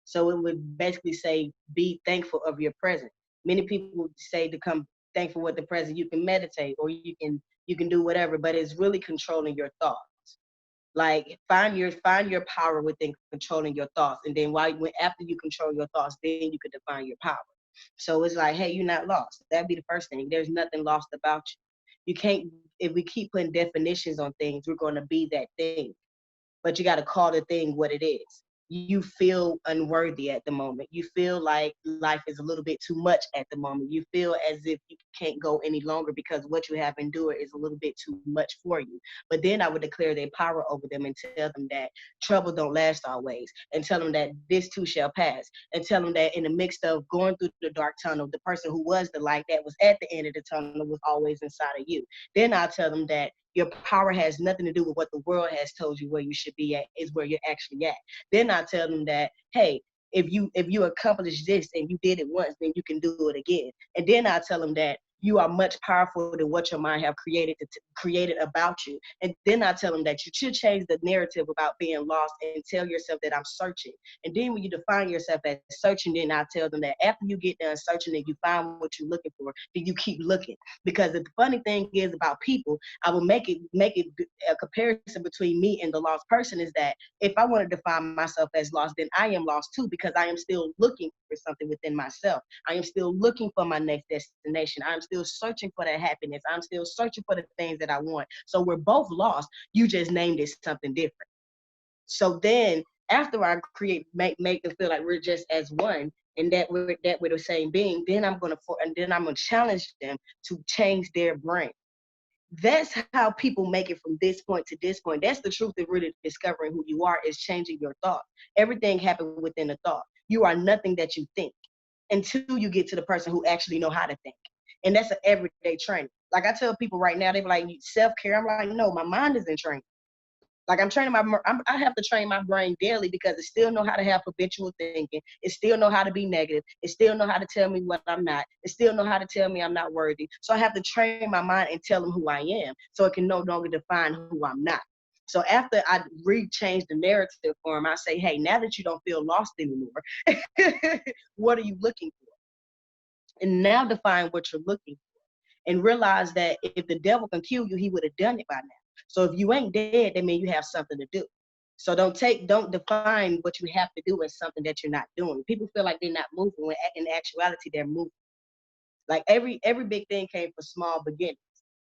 So it would basically say be thankful of your present. Many people would say to come thankful with the present. You can meditate, or you can do whatever, but it's really controlling your thoughts. Like find your power within controlling your thoughts, and then after you control your thoughts, then you can define your power. So it's like, hey, you're not lost. That'd be the first thing. There's nothing lost about you. You can't. If we keep putting definitions on things, we're going to be that thing. But you got to call the thing what it is. You feel unworthy at the moment. You feel like life is a little bit too much at the moment. You feel as if you can't go any longer because what you have endured is a little bit too much for you. But then I would declare their power over them and tell them that trouble don't last always, and tell them that this too shall pass, and tell them that in the midst of going through the dark tunnel, the person who was the light that was at the end of the tunnel was always inside of you. Then I'll tell them that your power has nothing to do with what the world has told you where you should be at, is where you're actually at. Then I tell them that, hey, if you accomplish this and you did it once, then you can do it again. And then I tell them that you are much powerful than what your mind have created about you. And then I tell them that you should change the narrative about being lost and tell yourself that I'm searching. And then when you define yourself as searching, then I tell them that after you get done searching and you find what you're looking for, then you keep looking. Because the funny thing is about people, I will make it a comparison between me and the lost person, is that if I want to define myself as lost, then I am lost too, because I am still looking for something within myself. I am still looking for my next destination. I'm still searching for that happiness. I'm still searching for the things that I want. So we're both lost. You just named it something different. So then after I make them feel like we're just as one, and that we're the same being, then I'm gonna challenge them to change their brain. That's how people make it from this point to this point. That's the truth of really discovering who you are, is changing your thought. Everything happened within a thought. You are nothing that you think. until you get to the person who actually know how to think. And that's an everyday training. Like I tell people right now, they be like, self-care. I'm like, no, my mind is in training. Like I'm training I have to train my brain daily because it still know how to have habitual thinking. It still know how to be negative. It still know how to tell me what I'm not. It still know how to tell me I'm not worthy. So I have to train my mind and tell them who I am so it can no longer define who I'm not. So after I change the narrative for them, I say, hey, now that you don't feel lost anymore, what are you looking for? And now define what you're looking for and realize that if the devil can kill you, he would have done it by now. So if you ain't dead, that means you have something to do. So don't define what you have to do as something that you're not doing. People feel like they're not moving when in actuality they're moving. Like every big thing came from small beginnings.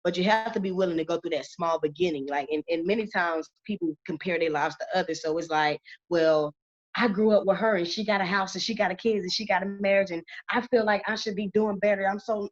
But you have to be willing to go through that small beginning. Like, and many times people compare their lives to others. So it's like, well, I grew up with her and she got a house and she got a kids and she got a marriage and I feel like I should be doing better. I'm so,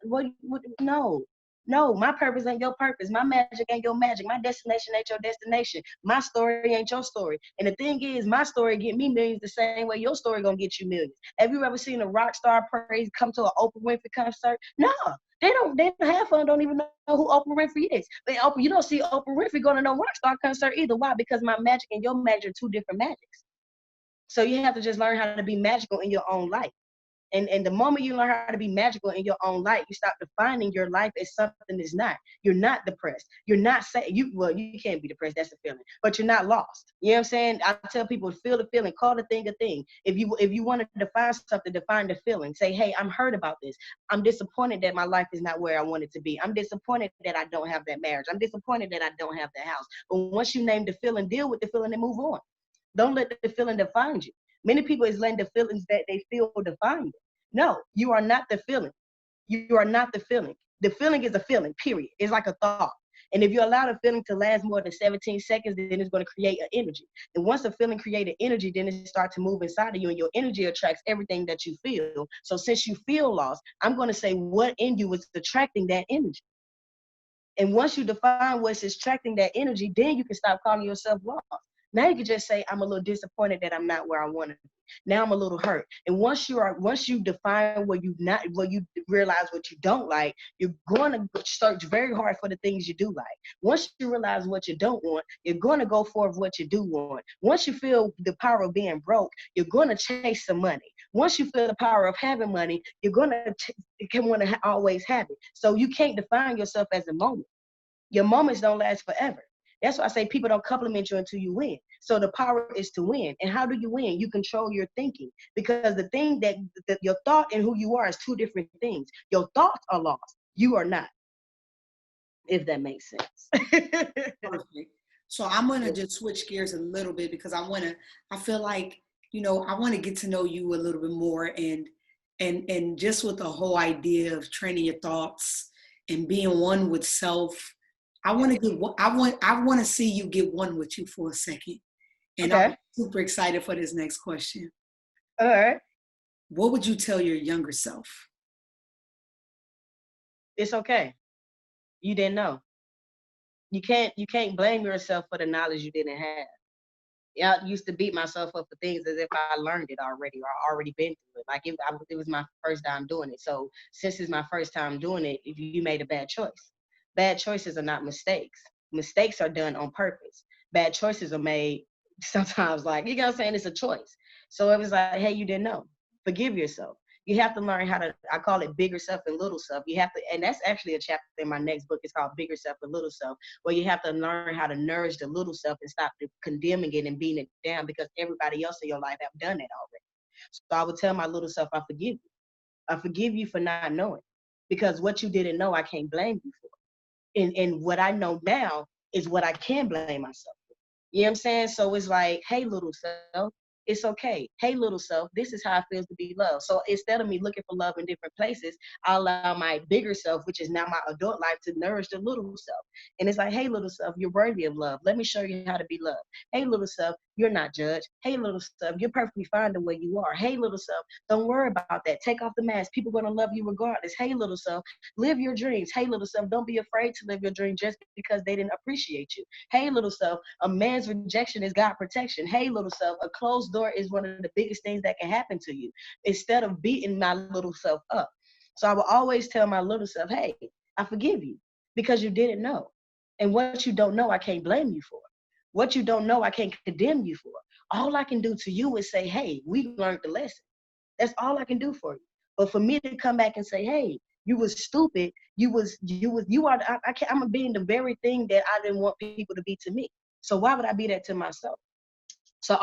no, my purpose ain't your purpose. My magic ain't your magic. My destination ain't your destination. My story ain't your story. And the thing is, my story get me millions the same way your story gonna get you millions. Have you ever seen a rock star praise come to an Oprah Winfrey concert? No. They half of them don't even know who Oprah Winfrey is. But you don't see Oprah Winfrey going to no rock star concert either. Why? Because my magic and your magic are two different magics. So you have to just learn how to be magical in your own life. And the moment you learn how to be magical in your own life, you stop defining your life as something that's not. You're not depressed. You're not saying you can't be depressed. That's a feeling, but you're not lost. You know what I'm saying? I tell people, feel the feeling, call the thing a thing. If you want to define something, define the feeling. Say, hey, I'm hurt about this. I'm disappointed that my life is not where I want it to be. I'm disappointed that I don't have that marriage. I'm disappointed that I don't have the house. But once you name the feeling, deal with the feeling and move on. Don't let the feeling define you. Many people is letting the feelings that they feel define you. No, you are not the feeling. You are not the feeling. The feeling is a feeling, period. It's like a thought. And if you allow the feeling to last more than 17 seconds, then it's going to create an energy. And once the feeling creates energy, then it starts to move inside of you and your energy attracts everything that you feel. So since you feel lost, I'm going to say what in you is attracting that energy. And once you define what's attracting that energy, then you can stop calling yourself lost. Now you can just say, I'm a little disappointed that I'm not where I want to be. Now I'm a little hurt. And once you define where you realize what you don't like, you're going to search very hard for the things you do like. Once you realize what you don't want, you're going to go for what you do want. Once you feel the power of being broke, you're going to chase some money. Once you feel the power of having money, you're going to want to always have it. So you can't define yourself as a moment. Your moments don't last forever. That's why I say people don't compliment you until you win. So the power is to win. And how do you win? You control your thinking, because the thing that your thought and who you are is two different things. Your thoughts are lost. You are not, if that makes sense. Perfect. So I'm going to just switch gears a little bit because I feel like, I want to get to know you a little bit more and just with the whole idea of training your thoughts and being one with self. I want to see you get one with you for a second. And okay. I'm super excited for this next question. All right. What would you tell your younger self? It's okay. You didn't know. You can't blame yourself for the knowledge you didn't have. Yeah, I used to beat myself up for things as if I learned it already or already been through it. Like it was my first time doing it. So since it's my first time doing it, if you made a bad choice. Bad choices are not mistakes. Mistakes are done on purpose. Bad choices are made sometimes, like, you know what I'm saying? It's a choice. So it was like, hey, you didn't know. Forgive yourself. You have to learn how to, I call it bigger self and little self. You have to, and that's actually a chapter in my next book. It's called Bigger Self and Little Self, where you have to learn how to nourish the little self and stop condemning it and beating it down, because everybody else in your life have done it already. So I would tell my little self, I forgive you. I forgive you for not knowing, because what you didn't know, I can't blame you for. And what I know now is what I can blame myself for. You know what I'm saying? So it's like, hey, little self, it's okay. Hey, little self, this is how it feels to be loved. So instead of me looking for love in different places, I allow my bigger self, which is now my adult life, to nourish the little self. And it's like, hey, little self, you're worthy of love. Let me show you how to be loved. Hey, little self, you're not judged. Hey, little self, you're perfectly fine the way you are. Hey, little self, don't worry about that. Take off the mask. People are going to love you regardless. Hey, little self, live your dreams. Hey, little self, don't be afraid to live your dream just because they didn't appreciate you. Hey, little self, a man's rejection is God protection. Hey, little self, a closed door is one of the biggest things that can happen to you. Instead of beating my little self up. So I will always tell my little self, hey, I forgive you because you didn't know. And what you don't know, I can't blame you for. What you don't know, I can't condemn you for. All I can do to you is say, hey, we learned the lesson. That's all I can do for you. But for me to come back and say, hey, you was stupid. You are, I'm being the very thing that I didn't want people to be to me. So why would I be that to myself? So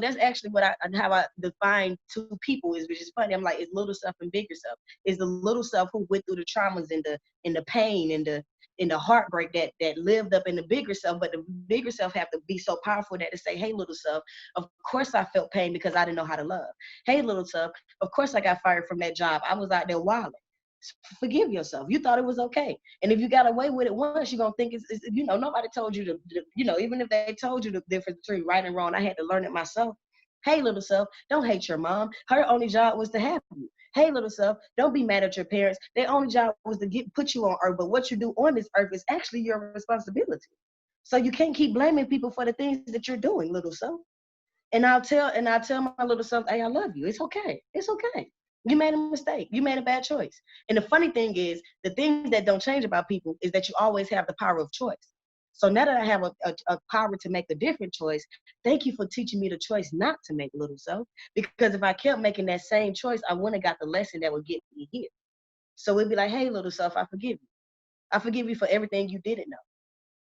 that's actually how I define two people is, which is funny. I'm like, it's little self and bigger self. It's the little self who went through the traumas and the pain and the heartbreak that lived up in the bigger self, but the bigger self have to be so powerful that to say, hey, little self, of course I felt pain because I didn't know how to love. Hey, little self, of course I got fired from that job. I was out there wilding. Forgive yourself. You thought it was okay. And if you got away with it once, you're going to think it's nobody told you to, even if they told you the difference between right and wrong, I had to learn it myself. Hey, little self, don't hate your mom. Her only job was to have you. Hey, little self, don't be mad at your parents. Their only job was to put you on earth. But what you do on this earth is actually your responsibility. So you can't keep blaming people for the things that you're doing, little self. And I'll tell my little self, hey, I love you. It's okay. It's okay. You made a mistake. You made a bad choice. And the funny thing is, the things that don't change about people is that you always have the power of choice. So now that I have a power to make a different choice, thank you for teaching me the choice not to make, little self. Because if I kept making that same choice, I wouldn't have got the lesson that would get me here. So it'd be like, hey, little self, I forgive you. I forgive you for everything you didn't know.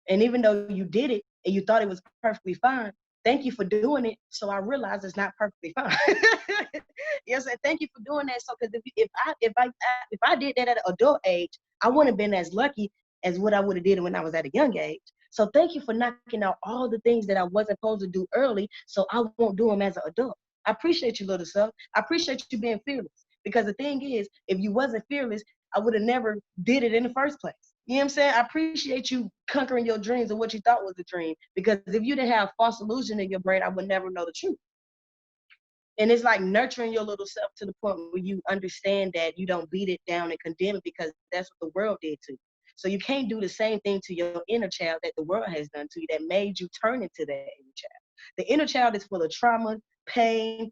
And even though you did it and you thought it was perfectly fine, thank you for doing it. So I realized it's not perfectly fine. Yes, and thank you for doing that. So because if I did that at an adult age, I wouldn't have been as lucky as what I would have did when I was at a young age. So thank you for knocking out all the things that I wasn't supposed to do early, so I won't do them as an adult. I appreciate you, little self. I appreciate you being fearless. Because the thing is, if you wasn't fearless, I would have never did it in the first place. You know what I'm saying? I appreciate you conquering your dreams and what you thought was a dream. Because if you didn't have false illusion in your brain, I would never know the truth. And it's like nurturing your little self to the point where you understand that you don't beat it down and condemn it because that's what the world did to you. So you can't do the same thing to your inner child that the world has done to you that made you turn into that inner child. The inner child is full of trauma, pain,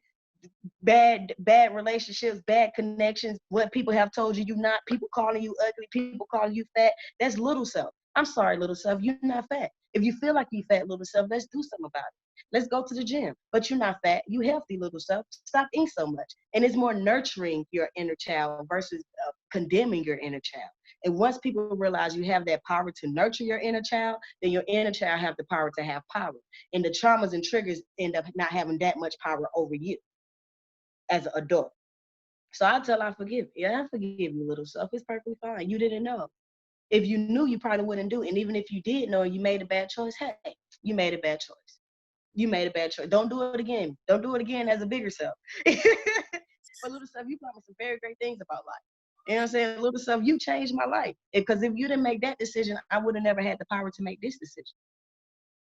bad relationships, bad connections, what people have told you you're not, people calling you ugly, people calling you fat. That's little self. I'm sorry, little self, you're not fat. If you feel like you're fat, little self, let's do something about it. Let's go to the gym. But you're not fat. You healthy, little self. Stop eating so much. And it's more nurturing your inner child versus condemning your inner child. And once people realize you have that power to nurture your inner child, then your inner child have the power to have power. And the traumas and triggers end up not having that much power over you as an adult. So I forgive you. Yeah, I forgive you, little self. It's perfectly fine. You didn't know. If you knew, you probably wouldn't do it. And even if you did know and you made a bad choice, hey, you made a bad choice. You made a bad choice. Don't do it again. Don't do it again as a bigger self. But little self, you promised some very great things about life. You know what I'm saying? Little self, you changed my life. Because if you didn't make that decision, I would have never had the power to make this decision.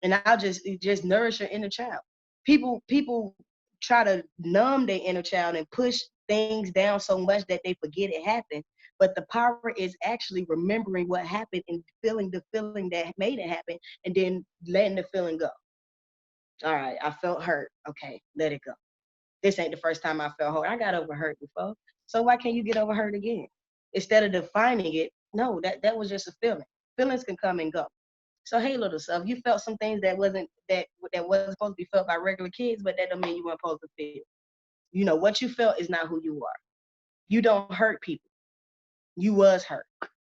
And I'll just nourish your inner child. People try to numb their inner child and push things down so much that they forget it happened. But the power is actually remembering what happened and feeling the feeling that made it happen and then letting the feeling go. All right, I felt hurt. Okay, let it go. This ain't the first time I felt hurt. I got over hurt before. So why can't you get over hurt again? Instead of defining it, no, that was just a feeling. Feelings can come and go. So hey, little self, you felt some things that wasn't supposed to be felt by regular kids, but that don't mean you weren't supposed to feel. You know, what you felt is not who you are. You don't hurt people. You was hurt.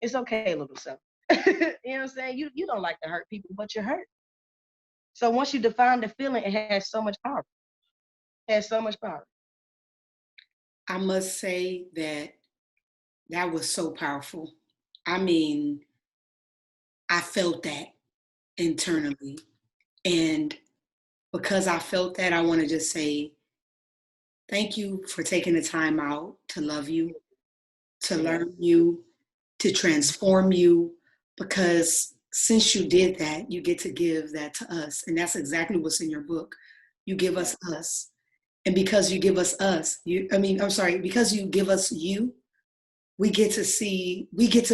It's okay, little self. You know what I'm saying? You don't like to hurt people, but you're hurt. So once you define the feeling, it has so much power. It has so much power. I must say that was so powerful. I mean, I felt that internally. And because I felt that, I want to just say thank you for taking the time out to love you, to learn you, to transform you, because since you did that, you get to give that to us. And that's exactly what's in your book. you give us us. And because you give us us, because you give us you, we get to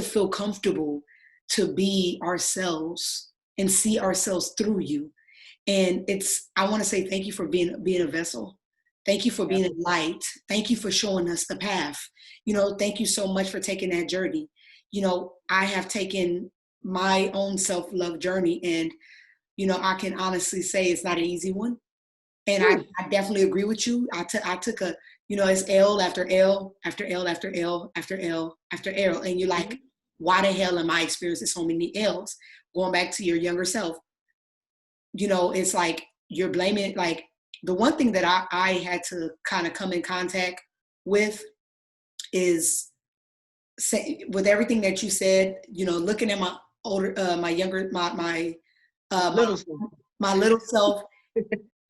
feel comfortable to be ourselves and see ourselves through you. And I want to say thank you for being a vessel. Thank you for being a light. Thank you for showing us the path. Thank you so much for taking that journey. I have taken my own self-love journey, and, I can honestly say it's not an easy one. And I definitely agree with you. I took a, it's L after L after L after L after L after L. And you're like, why the hell am I experiencing so many L's? Going back to your younger self, it's like you're blaming, like the one thing that I had to kind of come in contact with is with everything that you said, looking at my older, my younger, my little self,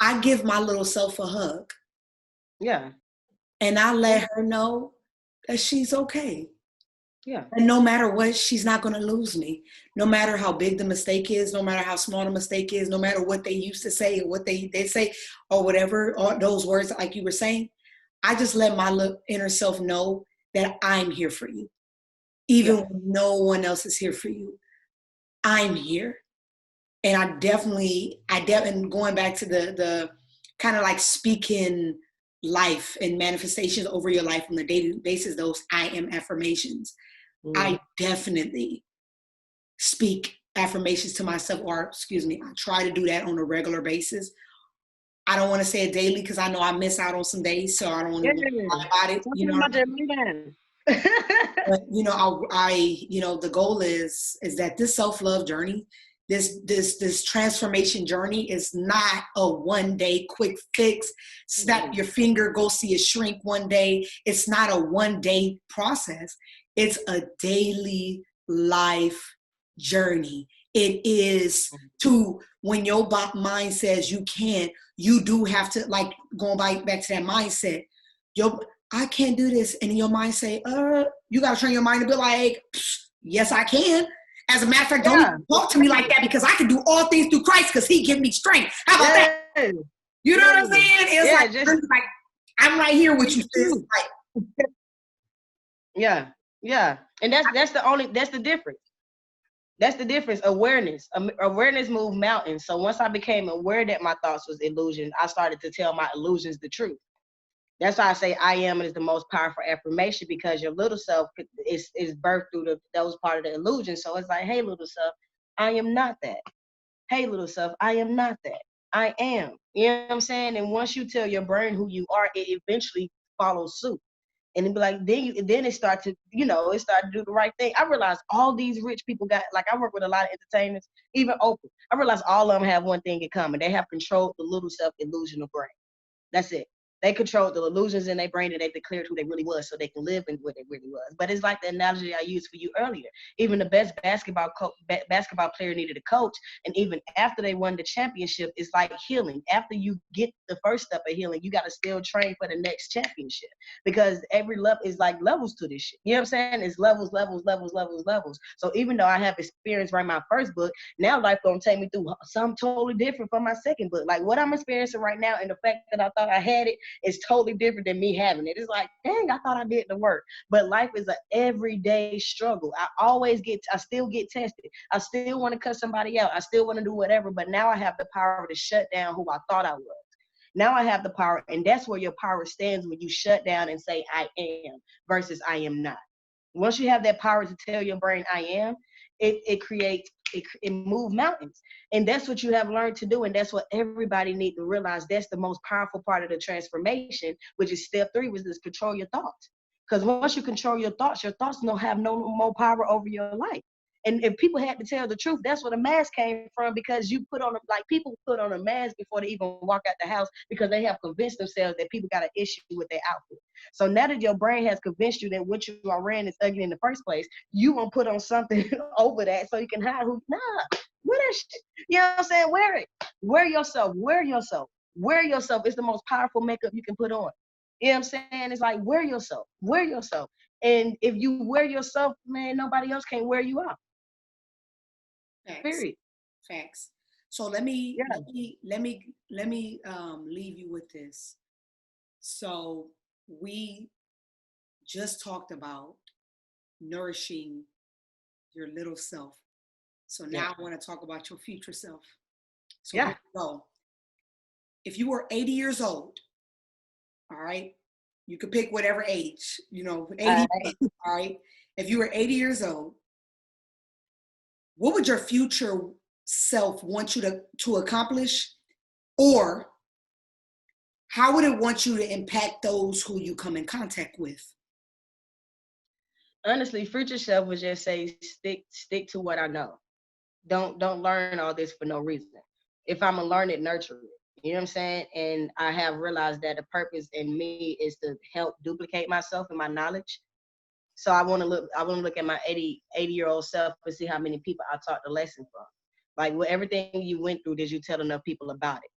I give my little self a hug. Yeah. And I let her know that she's okay. Yeah. And no matter what, she's not going to lose me. No matter how big the mistake is, no matter how small the mistake is, no matter what they used to say or what they say or whatever, or those words like you were saying, I just let my inner self know that I'm here for you. Even when no one else is here for you, I'm here. And I definitely, going back to the kind of like speaking life and manifestations over your life on a daily basis, those I am affirmations. I definitely speak affirmations to myself, or I try to do that on a regular basis. I don't want to say it daily because I know I miss out on some days, so I don't want to lie about it. But the goal is that this self-love journey, this transformation journey is not a one-day quick fix. Snap your finger, go see a shrink one day. It's not a one-day process. It's a daily life journey. It is when your mind says you can't, you do have to, like, going back to that mindset. I can't do this. And your mind say, you got to train your mind to be like, yes, I can. As a matter of fact, don't even talk to me like that, because I can do all things through Christ because he give me strength. How about that? You know what I'm saying? It's like I'm right here with you. Yeah. And that's the difference. That's the difference. Awareness move mountains. So once I became aware that my thoughts was illusions, I started to tell my illusions the truth. That's why I say I am is the most powerful affirmation, because your little self is birthed through those part of the illusion. So it's like, hey, little self, I am not that. Hey, little self, I am not that. I am. You know what I'm saying? And once you tell your brain who you are, it eventually follows suit. And it'd be like, then it start to, it start to do the right thing. I realized all these rich people got, like, I work with a lot of entertainers, even Oprah. I realized all of them have one thing in common. They have controlled the little self illusional brain. That's it. They controlled the illusions in their brain, and they declared who they really was so they can live in what they really was. But it's like the analogy I used for you earlier. Even the best basketball player needed a coach. And even after they won the championship, it's like healing. After you get the first step of healing, you got to still train for the next championship, because every level is like levels to this shit. You know what I'm saying? It's levels. So even though I have experience writing my first book, now life gonna take me through something totally different from my second book. Like what I'm experiencing right now, and the fact that I thought I had it, it's totally different than me having it. It's like, dang, I thought I did the work. But life is an everyday struggle. I still get tested. I still want to cut somebody out. I still want to do whatever. But now I have the power to shut down who I thought I was. Now I have the power, and that's where your power stands, when you shut down and say, I am, versus I am not. Once you have that power to tell your brain, I am, it moves mountains. And that's what you have learned to do. And that's what everybody needs to realize. That's the most powerful part of the transformation, which is step 3, which is control your thoughts. Because once you control your thoughts don't have no more power over your life. And if people had to tell the truth, that's where the mask came from, because people put on a mask before they even walk out the house, because they have convinced themselves that people got an issue with their outfit. So now that your brain has convinced you that what you are wearing is ugly in the first place, you won't put on something over that so you can hide wear that shit. You know what I'm saying? Wear it. Wear yourself. It's the most powerful makeup you can put on. You know what I'm saying? It's like, wear yourself. And if you wear yourself, man, nobody else can wear you out. Facts. Period. Facts. So let me Yeah. leave you with this. So we just talked about nourishing your little self. So Yeah. now I want to talk about your future self. So here Yeah. we go. If you were 80 years old, all right, you could pick whatever age, 80, all right. If you were 80 years old, what would your future self want you to accomplish? Or how would it want you to impact those who you come in contact with? Honestly, future self would just say stick to what I know. Don't learn all this for no reason. If I'm gonna learn it, nurture it. You know what I'm saying? And I have realized that the purpose in me is to help duplicate myself and my knowledge. So I want to look at my 80-year-old self and see how many people I taught the lesson from. Like, well, everything you went through, did you tell enough people about it?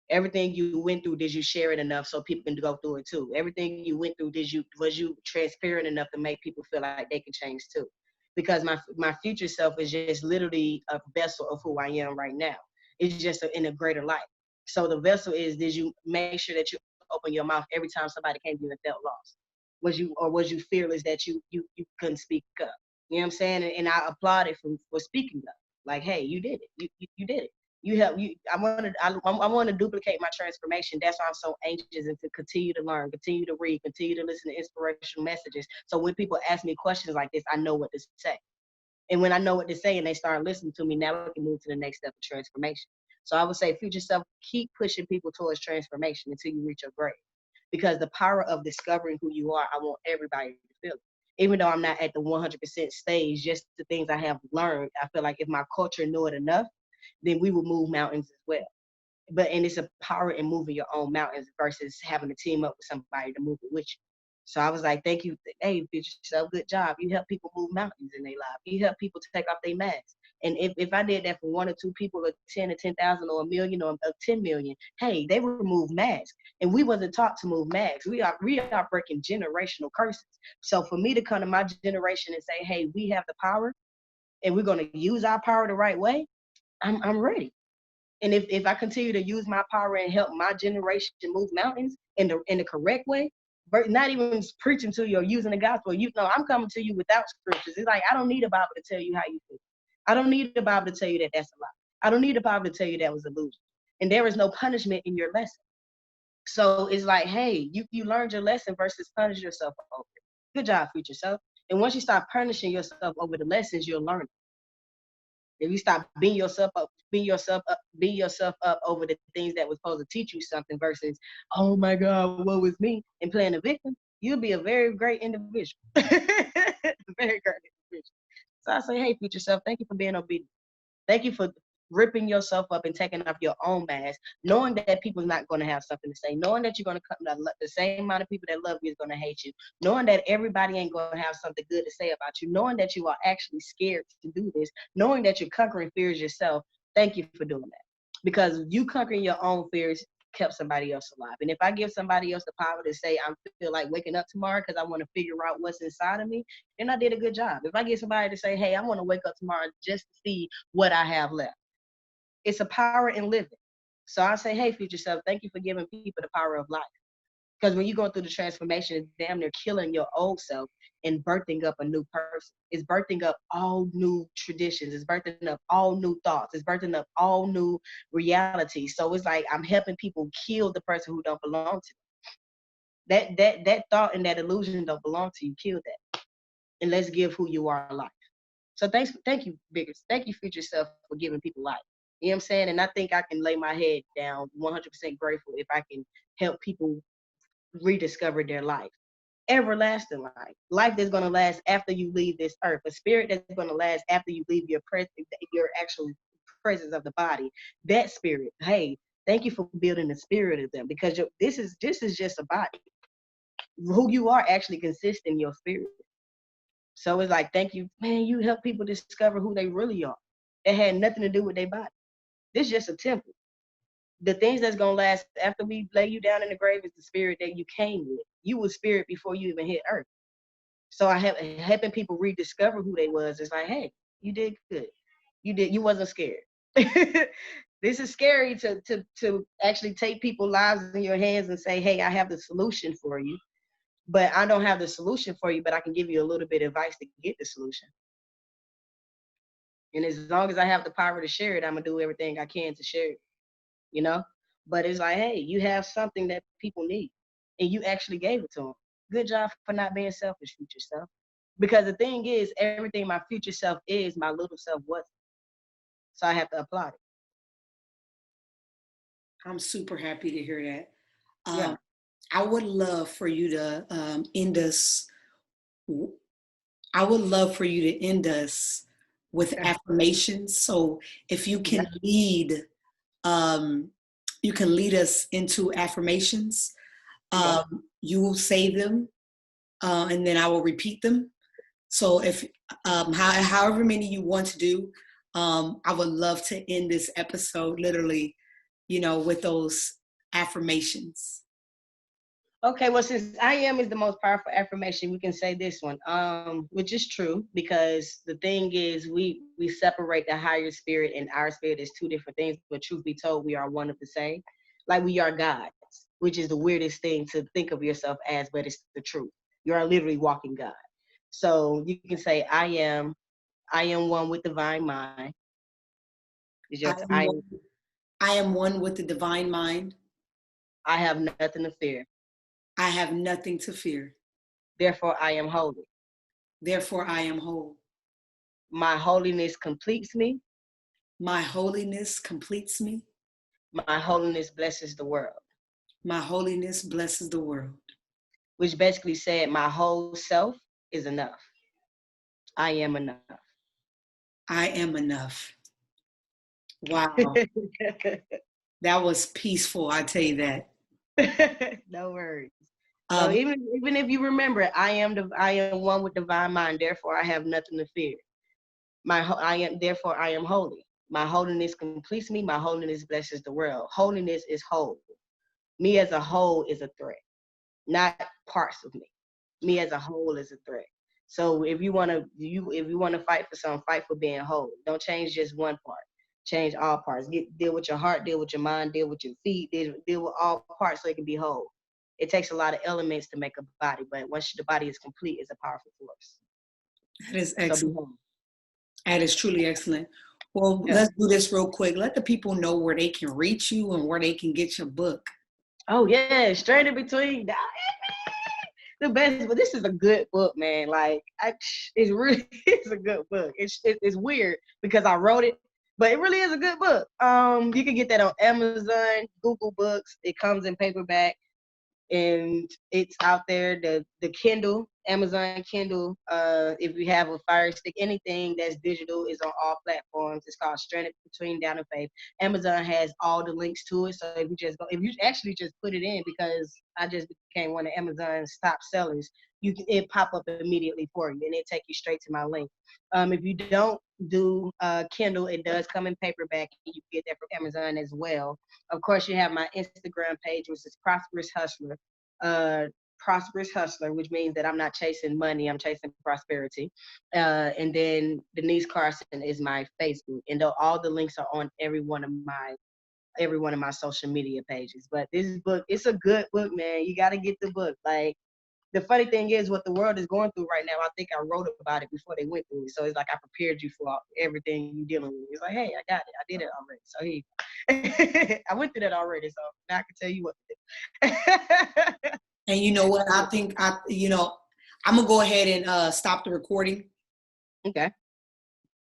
Everything you went through, did you share it enough so people can go through it too? Everything you went through, was you transparent enough to make people feel like they can change too? Because my future self is just literally a vessel of who I am right now. It's just in a greater light. So the vessel is, did you make sure that you open your mouth every time somebody came to you and felt lost? Was you fearless that you couldn't speak up? You know what I'm saying? And I applaud it for speaking up. Like, hey, you did it. You did it. You help you. I want to duplicate my transformation. That's why I'm so anxious and to continue to learn, continue to read, continue to listen to inspirational messages. So when people ask me questions like this, I know what to say. And when I know what to say and they start listening to me, now we can move to the next step of transformation. So I would say, future self, keep pushing people towards transformation until you reach your grave. Because the power of discovering who you are, I want everybody to feel it. Even though I'm not at the 100% stage, just the things I have learned, I feel like if my culture knew it enough, then we will move mountains as well. And it's a power in moving your own mountains versus having to team up with somebody to move it with you. So I was like, thank you. Hey, future self, good job. You help people move mountains in their life. You help people take off their masks. And if I did that for one or two people, or 10 or 10,000 or a million or 10 million, hey, they remove masks. And we wasn't taught to move masks. We are breaking generational curses. So for me to come to my generation and say, hey, we have the power and we're going to use our power the right way, I'm ready. And if I continue to use my power and help my generation move mountains in the correct way, but not even preaching to you or using the gospel, I'm coming to you without scriptures. It's like, I don't need a Bible to tell you how you feel. I don't need a Bible to tell you that that's a lie. I don't need a Bible to tell you that was illusion. And there is no punishment in your lesson. So it's like, hey, you learned your lesson versus punish yourself over it. Good job, future self. And once you start punishing yourself over the lessons, you'll learn. If you stop beating yourself up over the things that was supposed to teach you something versus, oh my God, what was me, and playing the victim, you'll be a very great individual. Very great individual. So I say, hey, future self, thank you for being obedient. Thank you for ripping yourself up and taking off your own mask, knowing that people's not going to have something to say, knowing that you're going to come, the same amount of people that love you is going to hate you, knowing that everybody ain't going to have something good to say about you, knowing that you are actually scared to do this, knowing that you're conquering fears yourself. Thank you for doing that. Because you conquering your own fears kept somebody else alive. And if I give somebody else the power to say, I feel like waking up tomorrow because I want to figure out what's inside of me, then I did a good job. If I get somebody to say, hey, I want to wake up tomorrow just to see what I have left, it's a power in living. So I say, hey, future self, thank you for giving people the power of life. Because when you're going through the transformation, it's damn near killing your old self and birthing up a new person. It's birthing up all new traditions. It's birthing up all new thoughts. It's birthing up all new realities. So it's like I'm helping people kill the person who don't belong to them. That thought and that illusion don't belong to you. Kill that. And let's give who you are life. So thank you, Biggers. Thank you, future self, for giving people life. You know what I'm saying? And I think I can lay my head down 100% grateful if I can help people rediscover their life. Everlasting life. Life that's going to last after you leave this earth. A spirit that's going to last after you leave your actual presence of the body. That spirit, hey, thank you for building the spirit of them, because this is just a body. Who you are actually consists in your spirit. So it's like, thank you, man, you help people discover who they really are. It had nothing to do with their body. This is just a temple. The things that's going to last after we lay you down in the grave is the spirit that you came with. You were spirit before you even hit earth. So I have helping people rediscover who they was. It's like, hey, you did good. You wasn't scared. This is scary to actually take people's lives in your hands and say, hey, I have the solution for you. But I don't have the solution for you, but I can give you a little bit of advice to get the solution. And as long as I have the power to share it, I'm going to do everything I can to share it, you know? But it's like, hey, you have something that people need, and you actually gave it to them. Good job for not being selfish, future self. Because the thing is, everything my future self is, my little self wasn't. So I have to applaud it. I'm super happy to hear that. Yeah. I would love for you to end us. I would love for you to end us with affirmations. So if you can you can lead us into affirmations. You will say them, and then I will repeat them. So if however many you want to do, I would love to end this episode literally, with those affirmations. Okay, well, since I am is the most powerful affirmation, we can say this one, which is true, because the thing is we separate the higher spirit and our spirit as two different things, but truth be told, we are one of the same. Like we are gods, which is the weirdest thing to think of yourself as, but it's the truth. You are literally walking God. So you can say, I am one with divine mind. It's just, I am one with the divine mind. I have nothing to fear. I have nothing to fear. Therefore, I am holy. Therefore, I am whole. My holiness completes me. My holiness completes me. My holiness blesses the world. My holiness blesses the world. Which basically said, my whole self is enough. I am enough. I am enough. Wow. That was peaceful, I tell you that. No worries. So even if you remember it, I am one with divine mind, therefore I have nothing to fear. Therefore I am holy. My holiness completes me, my holiness blesses the world. Holiness is whole. Me as a whole is a threat, not parts of me. Me as a whole is a threat. So if you wanna fight for something, fight for being whole. Don't change just one part. Change all parts. Deal with your heart, deal with your mind, deal with your feet, deal with all parts so it can be whole. It takes a lot of elements to make a body, but once the body is complete, it's a powerful force. That is excellent. That is truly excellent. Well, Let's do this real quick. Let the people know where they can reach you and where they can get your book. Oh yeah, straight in between. The best, but this is a good book, man. Like, it's a good book. It's weird because I wrote it, but it really is a good book. You can get that on Amazon, Google Books. It comes in paperback, and it's out there. The Kindle, Amazon Kindle. If you have a Fire Stick, anything that's digital is on all platforms. It's called Stranded Between Down and Faith. Amazon has all the links to it. So if you actually just put it in, because I just became one of Amazon's top sellers, it pop up immediately for you, and it take you straight to my link. If you don't do Kindle, it does come in paperback, and you can get that from Amazon as well. Of course, you have my Instagram page, which is Prosperous Hustler. Prosperous Hustler, which means that I'm not chasing money, I'm chasing prosperity. And then Denise Carson is my Facebook, and all the links are on every one of my social media pages. But this book, it's a good book, man. You got to get the book. Like, the funny thing is, what the world is going through right now, I think I wrote about it before they went through it. So it's like I prepared you for everything you're dealing with. It's like, hey, I got it. I did it already. So here, I went through that already. So now I can tell you what to do. And you know what? I think I'm gonna go ahead and stop the recording. Okay.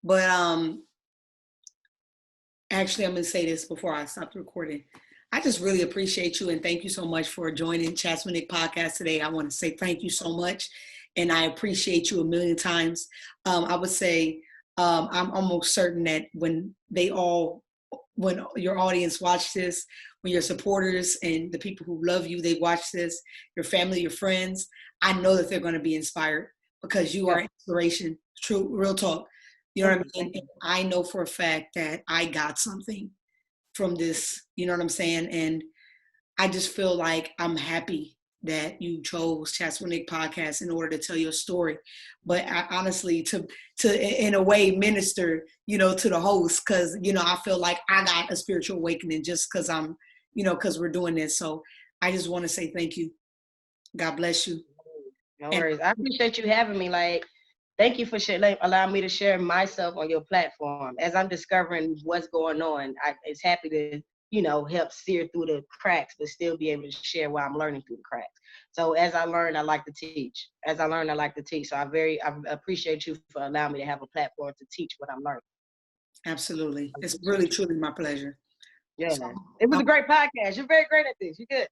But actually, I'm gonna say this before I stop the recording. I just really appreciate you and thank you so much for joining Chats with Nick podcast today. I want to say thank you so much, and I appreciate you a million times. I would say I'm almost certain that when your audience watch this, when your supporters and the people who love you, they watch this, your family, your friends, I know that they're going to be inspired because you are inspiration. True, real talk. You know what I mean? And I know for a fact that I got something from this, you know what I'm saying? And I just feel like I'm happy that you chose Chaswinick Podcast in order to tell your story. But I, honestly, to in a way minister, you know, to the host, because, you know, I feel like I got a spiritual awakening just because I'm, you know, because we're doing this. So I just want to say thank you. God bless you. No worries. I appreciate you having me. Like, thank you for allowing me to share myself on your platform. As I'm discovering what's going on, it's happy to, you know, help steer through the cracks, but still be able to share what I'm learning through the cracks. So as I learn, I like to teach. As I learn, I like to teach. So I appreciate you for allowing me to have a platform to teach what I'm learning. Absolutely. It's really, truly my pleasure. Yeah, so, it was a great podcast. You're very great at this. You're good.